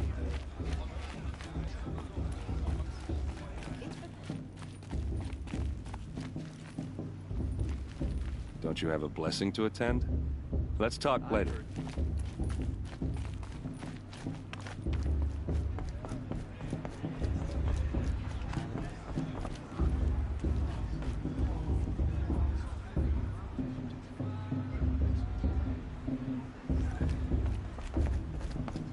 Don't you have a blessing to attend? Let's talk later.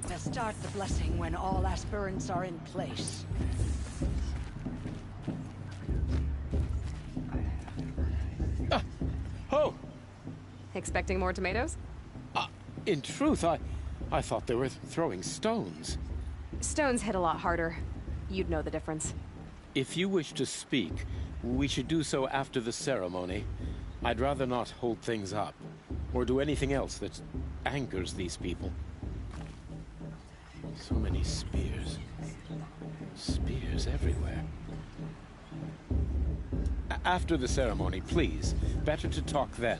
To start the blessing when all aspirants are in place. Oh! Expecting more tomatoes? In truth, I thought they were throwing stones. Stones hit a lot harder. You'd know the difference. If you wish to speak, we should do so after the ceremony. I'd rather not hold things up, or do anything else that angers these people. So many spears. Spears everywhere. After the ceremony, please. Better to talk then.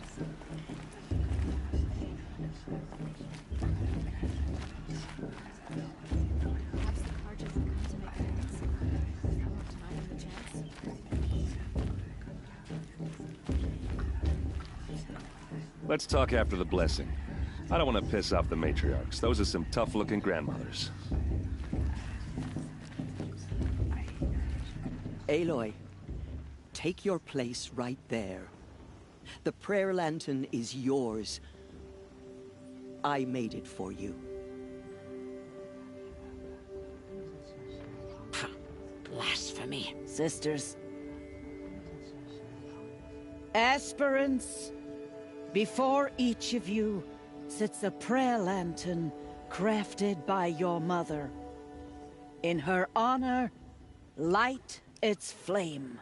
Let's talk after the blessing. I don't want to piss off the matriarchs. Those are some tough-looking grandmothers. Aloy, take your place right there. The prayer lantern is yours. I made it for you. Blasphemy. Sisters. Aspirants, before each of you sits a prayer lantern crafted by your mother. In her honor, light its flame.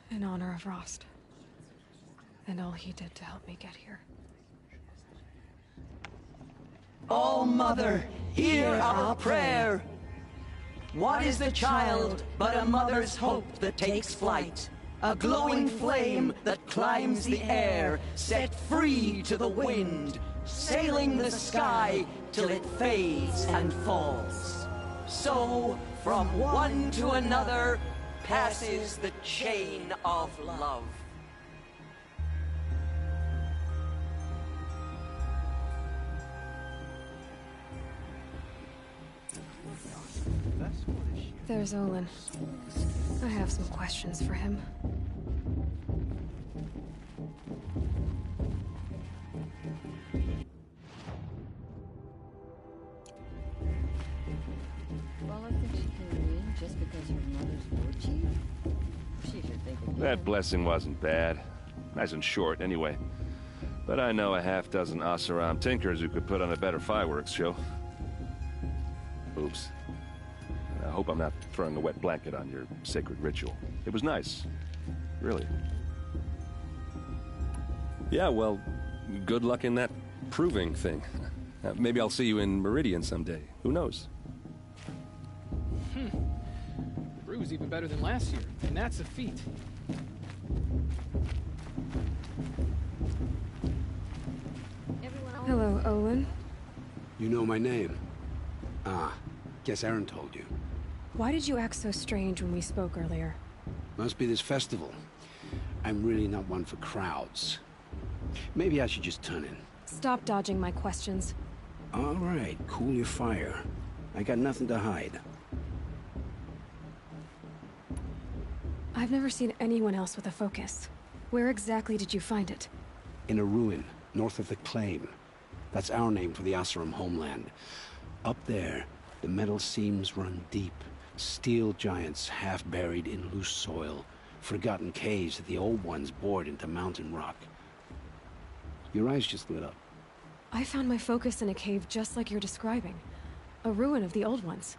In honor of Rost. And all he did to help me get here. Oh, Mother, hear our prayer. What is the child but a mother's hope that takes flight? A glowing flame that climbs the air, set free to the wind, sailing the sky till it fades and falls. So, from one to another, passes the chain of love. There's Olin. I have some questions for him. Paula thinks she can win just because your mother's war chief? She should think again. That blessing wasn't bad. Nice and short, anyway. But I know a half-dozen Oseram tinkers who could put on a better fireworks show. Oops. I hope I'm not throwing a wet blanket on your sacred ritual. It was nice. Really. Yeah, well, good luck in that proving thing. Maybe I'll see you in Meridian someday. Who knows? The brew's even better than last year, and that's a feat. Hello, Olin. You know my name? Ah, guess Aaron told you. Why did you act so strange when we spoke earlier? Must be this festival. I'm really not one for crowds. Maybe I should just turn in. Stop dodging my questions. All right, cool your fire. I got nothing to hide. I've never seen anyone else with a focus. Where exactly did you find it? In a ruin, north of the Claim. That's our name for the Oseram homeland. Up there, the metal seams run deep. Steel giants half buried in loose soil. Forgotten caves that the old ones bored into mountain rock. Your eyes just lit up. I found my focus in a cave just like you're describing. A ruin of the old ones.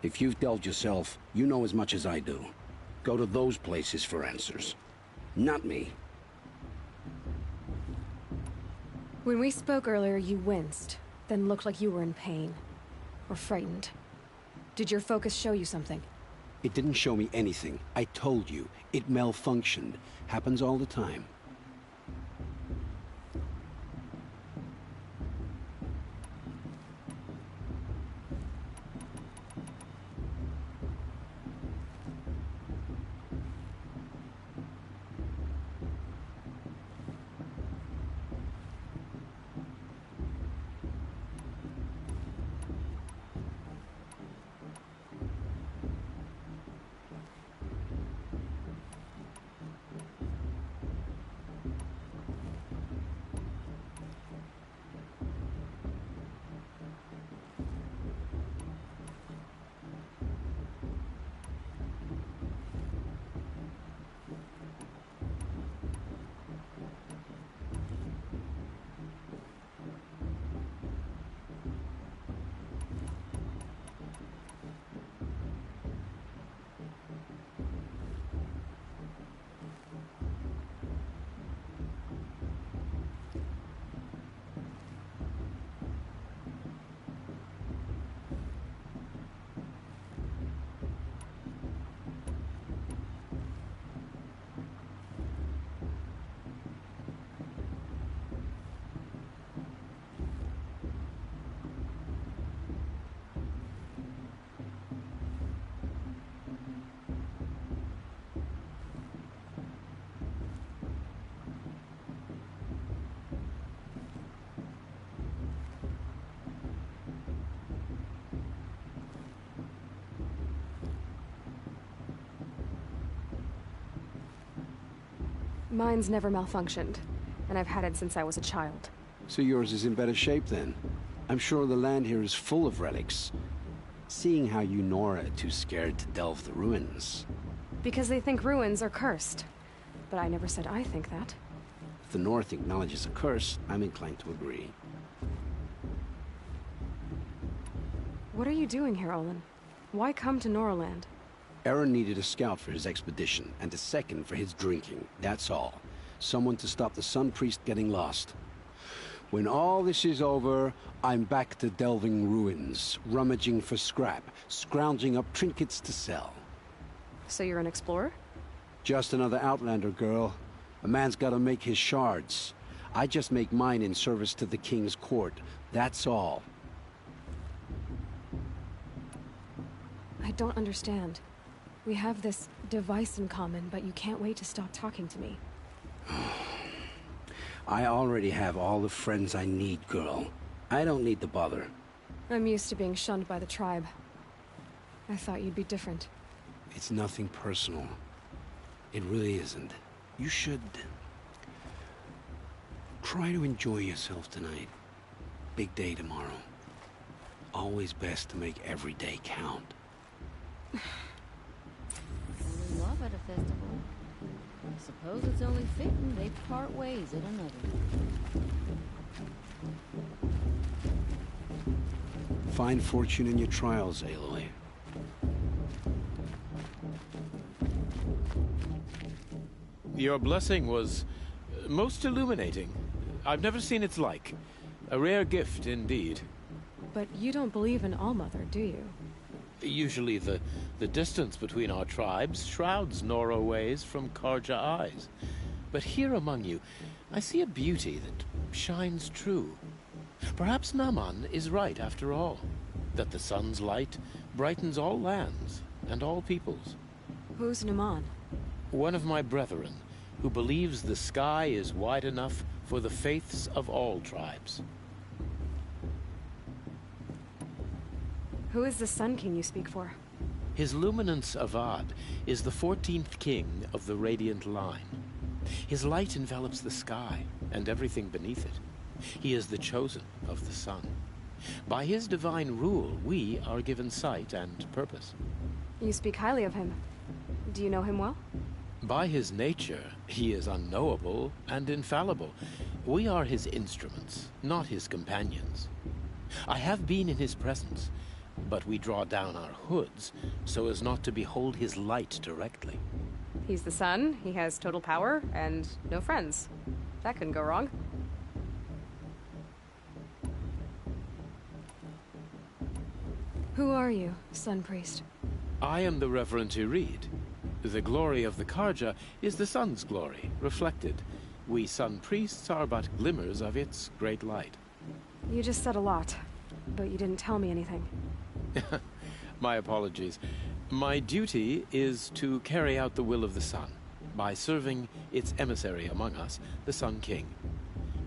If you've delved yourself, you know as much as I do. Go to those places for answers. Not me. When we spoke earlier, you winced, then looked like you were in pain. Or frightened. Did your focus show you something? It didn't show me anything. I told you. It malfunctioned. Happens all the time. Mine's never malfunctioned, and I've had it since I was a child. So yours is in better shape then. I'm sure the land here is full of relics. Seeing how you Nora are too scared to delve the ruins. Because they think ruins are cursed. But I never said I think that. If the North acknowledges a curse, I'm inclined to agree. What are you doing here, Olin? Why come to Noraland? Aaron needed a scout for his expedition, and a second for his drinking. That's all. Someone to stop the Sun Priest getting lost. When all this is over, I'm back to delving ruins, rummaging for scrap, scrounging up trinkets to sell. So you're an explorer? Just another Outlander, girl. A man's gotta make his shards. I just make mine in service to the King's court. That's all. I don't understand. We have this device in common, but you can't wait to stop talking to me. I already have all the friends I need, girl. I don't need the bother. I'm used to being shunned by the tribe. I thought you'd be different. It's nothing personal. It really isn't. You should... try to enjoy yourself tonight. Big day tomorrow. Always best to make every day count. Only love at a festival. I suppose it's only fitting they part ways at another. Find fortune in your trials, Aloy. Your blessing was most illuminating. I've never seen its like. A rare gift indeed. But you don't believe in All-Mother, do you? Usually the distance between our tribes shrouds Nora ways from Karja eyes. But here among you, I see a beauty that shines true. Perhaps Naman is right after all, that the sun's light brightens all lands and all peoples. Who's Naman? One of my brethren, who believes the sky is wide enough for the faiths of all tribes. Who is the Sun King you speak for? His Luminance Avad is the 14th king of the Radiant Line. His light envelops the sky and everything beneath it. He is the chosen of the sun. By his divine rule, we are given sight and purpose. You speak highly of him. Do you know him well? By his nature, he is unknowable and infallible. We are his instruments, not his companions. I have been in his presence, but we draw down our hoods so as not to behold his light directly. He's the sun, he has total power, and no friends. That couldn't go wrong. Who are you, Sun Priest? I am the Reverend Irid. The glory of the Karja is the sun's glory, reflected. We Sun Priests are but glimmers of its great light. You just said a lot, but you didn't tell me anything. My apologies. My duty is to carry out the will of the sun, by serving its emissary among us, the Sun King.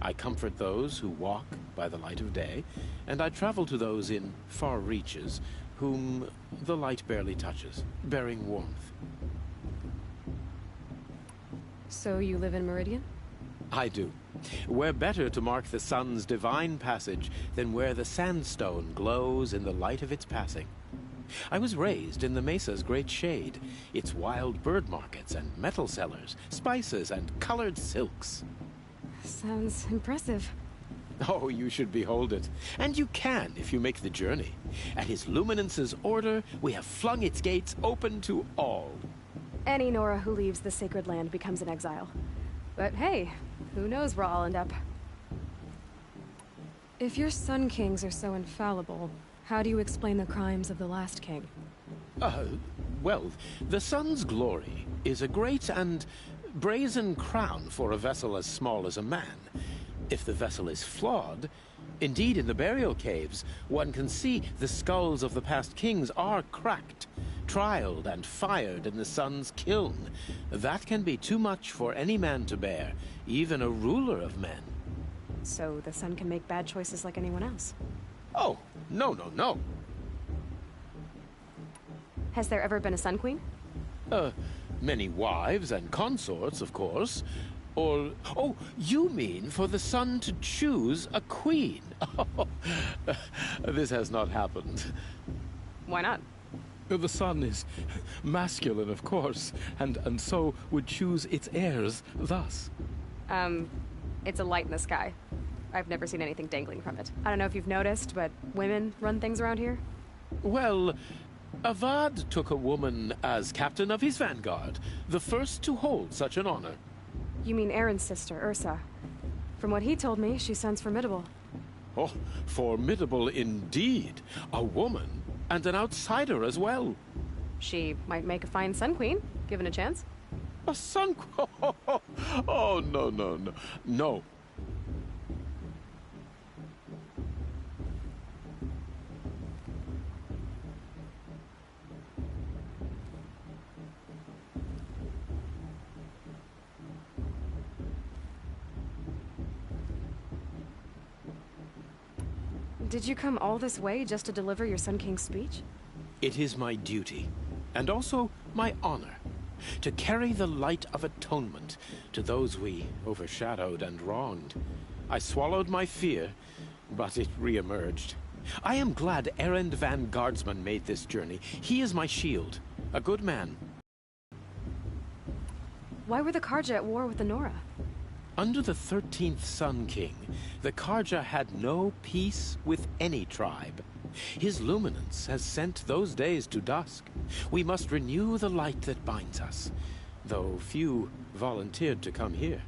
I comfort those who walk by the light of day, and I travel to those in far reaches, whom the light barely touches, bearing warmth. So you live in Meridian? I do. Where better to mark the sun's divine passage than where the sandstone glows in the light of its passing. I was raised in the mesa's great shade, its wild bird markets and metal sellers, spices and colored silks. Sounds impressive. Oh, you should behold it. And you can if you make the journey. At his luminance's order, we have flung its gates open to all. Any Nora who leaves the sacred land becomes an exile. But hey, who knows where I'll end up. If your Sun Kings are so infallible, how do you explain the crimes of the last king? Well, the sun's glory is a great and brazen crown for a vessel as small as a man. If the vessel is flawed, indeed in the burial caves, one can see the skulls of the past kings are cracked, trialed and fired in the sun's kiln. That can be too much for any man to bear, even a ruler of men. So the sun can make bad choices like anyone else? Oh, no, no, no. Has there ever been a Sun Queen? Many wives and consorts, of course. Or, oh, you mean for the sun to choose a queen? This has not happened. Why not? The sun is masculine, of course, and so would choose its heirs thus. It's a light in the sky. I've never seen anything dangling from it. I don't know if you've noticed, but women run things around here? Well, Avad took a woman as captain of his vanguard, the first to hold such an honor. You mean Aaron's sister, Ursa. From what he told me, she sounds formidable. Oh, formidable indeed. A woman, and an outsider as well. She might make a fine Sun Queen, given a chance. A Sun Queen? Oh, no, no, no. No. Did you come all this way just to deliver your Sun King's speech? It is my duty, and also my honor, to carry the light of atonement to those we overshadowed and wronged. I swallowed my fear, but it re-emerged. I am glad Erend Van Guardsman made this journey. He is my shield, a good man. Why were the Karja at war with the Nora? Under the 13th Sun King, the Karja had no peace with any tribe. His luminance has sent those days to dusk. We must renew the light that binds us, though few volunteered to come here.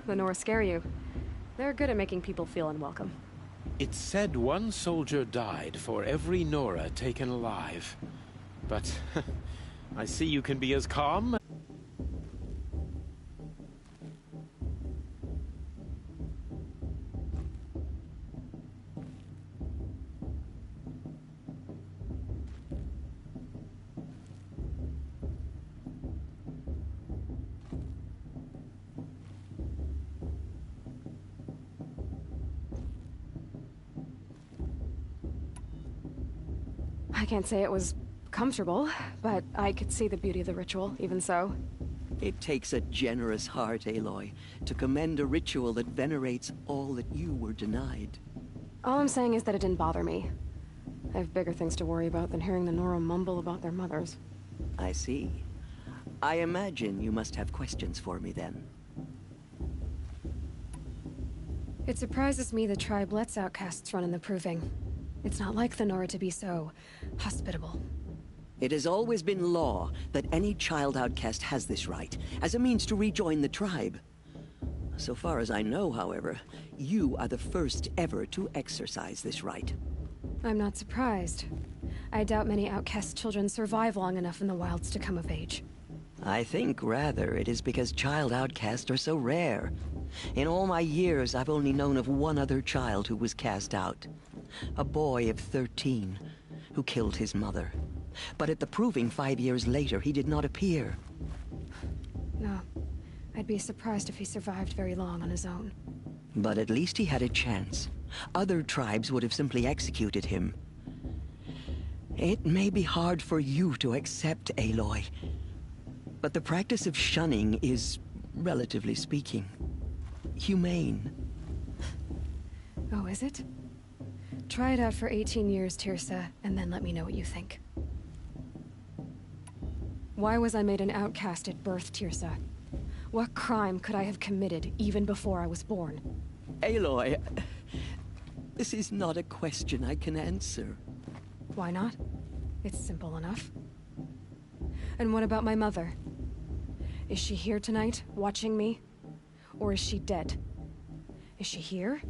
The Nora scare you. They're good at making people feel unwelcome. It's said one soldier died for every Nora taken alive. But I see you can be as calm. I can't say it was comfortable, but I could see the beauty of the ritual, even so. It takes a generous heart, Aloy, to commend a ritual that venerates all that you were denied. All I'm saying is that it didn't bother me. I have bigger things to worry about than hearing the Nora mumble about their mothers. I see. I imagine you must have questions for me then. It surprises me the tribe lets outcasts run in the Proving. It's not like the Nora to be so hospitable. It has always been law that any child outcast has this right, as a means to rejoin the tribe. So far as I know, however, you are the first ever to exercise this right. I'm not surprised. I doubt many outcast children survive long enough in the wilds to come of age. I think, rather, it is because child outcasts are so rare. In all my years, I've only known of one other child who was cast out. A boy of 13, who killed his mother. But at the Proving 5 years later, he did not appear. No. I'd be surprised if he survived very long on his own. But at least he had a chance. Other tribes would have simply executed him. It may be hard for you to accept, Aloy, but the practice of shunning is, relatively speaking, humane. Oh, is it? Try it out for 18 years, Tirsa, and then let me know what you think. Why was I made an outcast at birth, Tirsa? What crime could I have committed even before I was born? Aloy, this is not a question I can answer. Why not? It's simple enough. And what about my mother? Is she here tonight, watching me? Or is she dead? Is she here?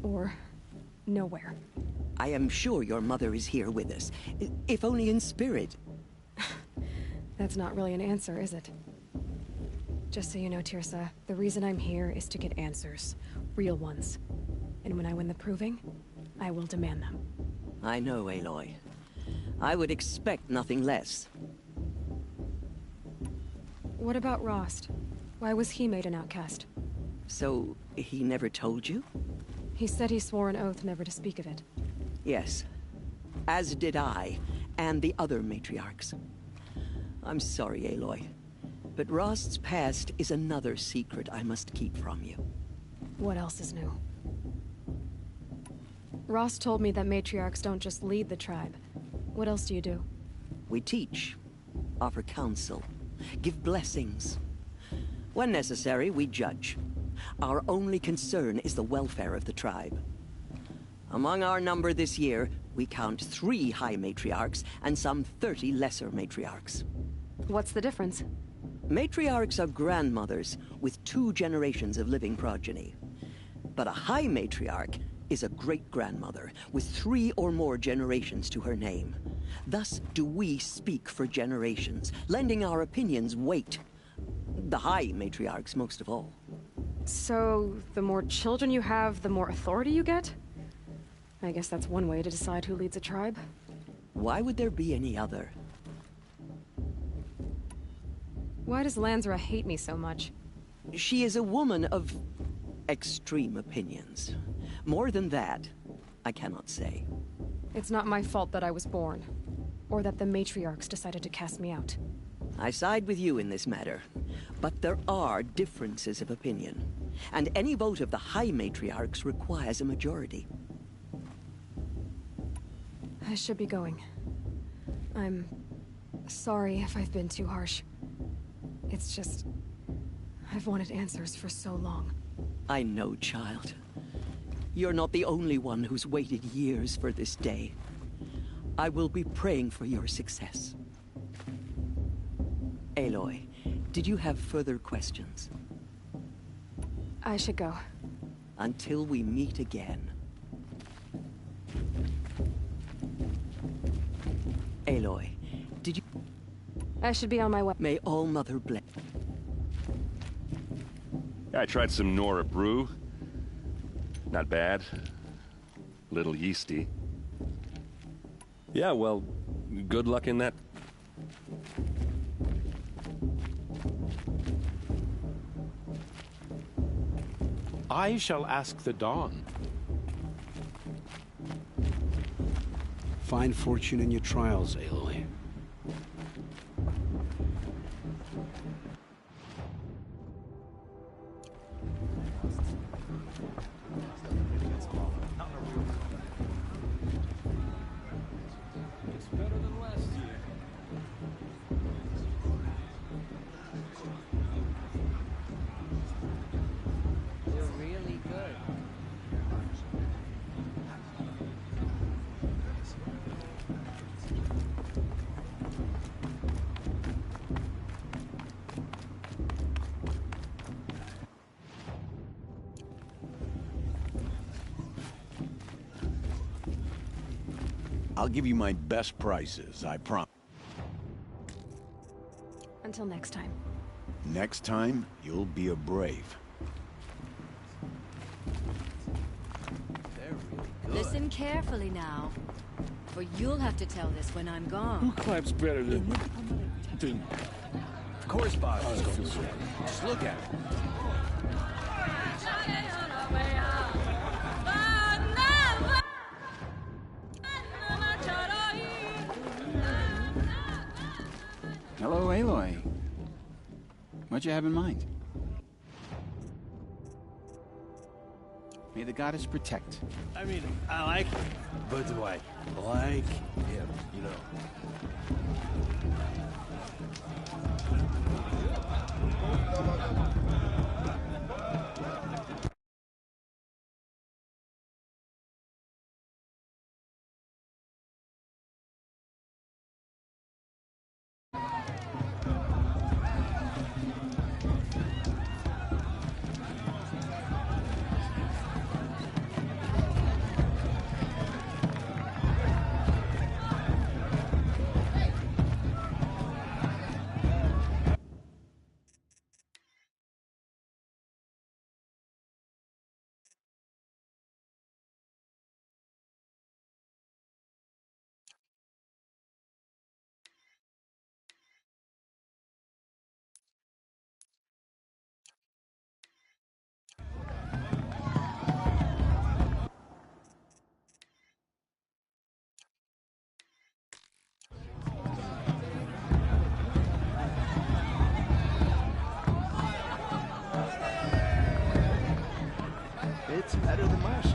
Or nowhere? I am sure your mother is here with us, if only in spirit. That's not really an answer, is it? Just so you know, Tirsa, the reason I'm here is to get answers. Real ones. And when I win the Proving, I will demand them. I know, Aloy. I would expect nothing less. What about Rost? Why was he made an outcast? So, he never told you? He said he swore an oath never to speak of it. Yes. As did I, and the other matriarchs. I'm sorry, Aloy, but Rost's past is another secret I must keep from you. What else is new? Rost told me that matriarchs don't just lead the tribe. What else do you do? We teach, offer counsel, give blessings. When necessary, we judge. Our only concern is the welfare of the tribe. Among our number this year, We count 3 high matriarchs and some 30 lesser matriarchs. What's the difference? Matriarchs are grandmothers with 2 generations of living progeny. But a high matriarch is a great-grandmother with 3 or more generations to her name. Thus do we speak for generations, lending our opinions weight. The high matriarchs most of all. So, the more children you have, the more authority you get? I guess that's one way to decide who leads a tribe. Why would there be any other? Why does Lansra hate me so much? She is a woman of extreme opinions. More than that, I cannot say. It's not my fault that I was born, or that the matriarchs decided to cast me out. I side with you in this matter, but there are differences of opinion, and any vote of the high matriarchs requires a majority. I should be going. I'm sorry if I've been too harsh. It's just, I've wanted answers for so long. I know, child. You're not the only one who's waited years for this day. I will be praying for your success. Aloy, did you have further questions? I should go. Until we meet again. Aloy, did you... I should be on my way. May All Mother bless. I tried some Nora brew. Not bad. Little yeasty. Yeah, well, good luck in that. I shall ask the Dawn. Find fortune in your trials, Aloy. It's better than last year. You're really good. I'll give you my best prices, I promise. Until next time. Next time, you'll be a brave. Listen carefully now, for you'll have to tell this when I'm gone. Who claps better than... Of course, boss. Just look at it. Hello, Aloy. What you have in mind? May the goddess protect. I mean, I like him, but do I like him, you know? It's better than last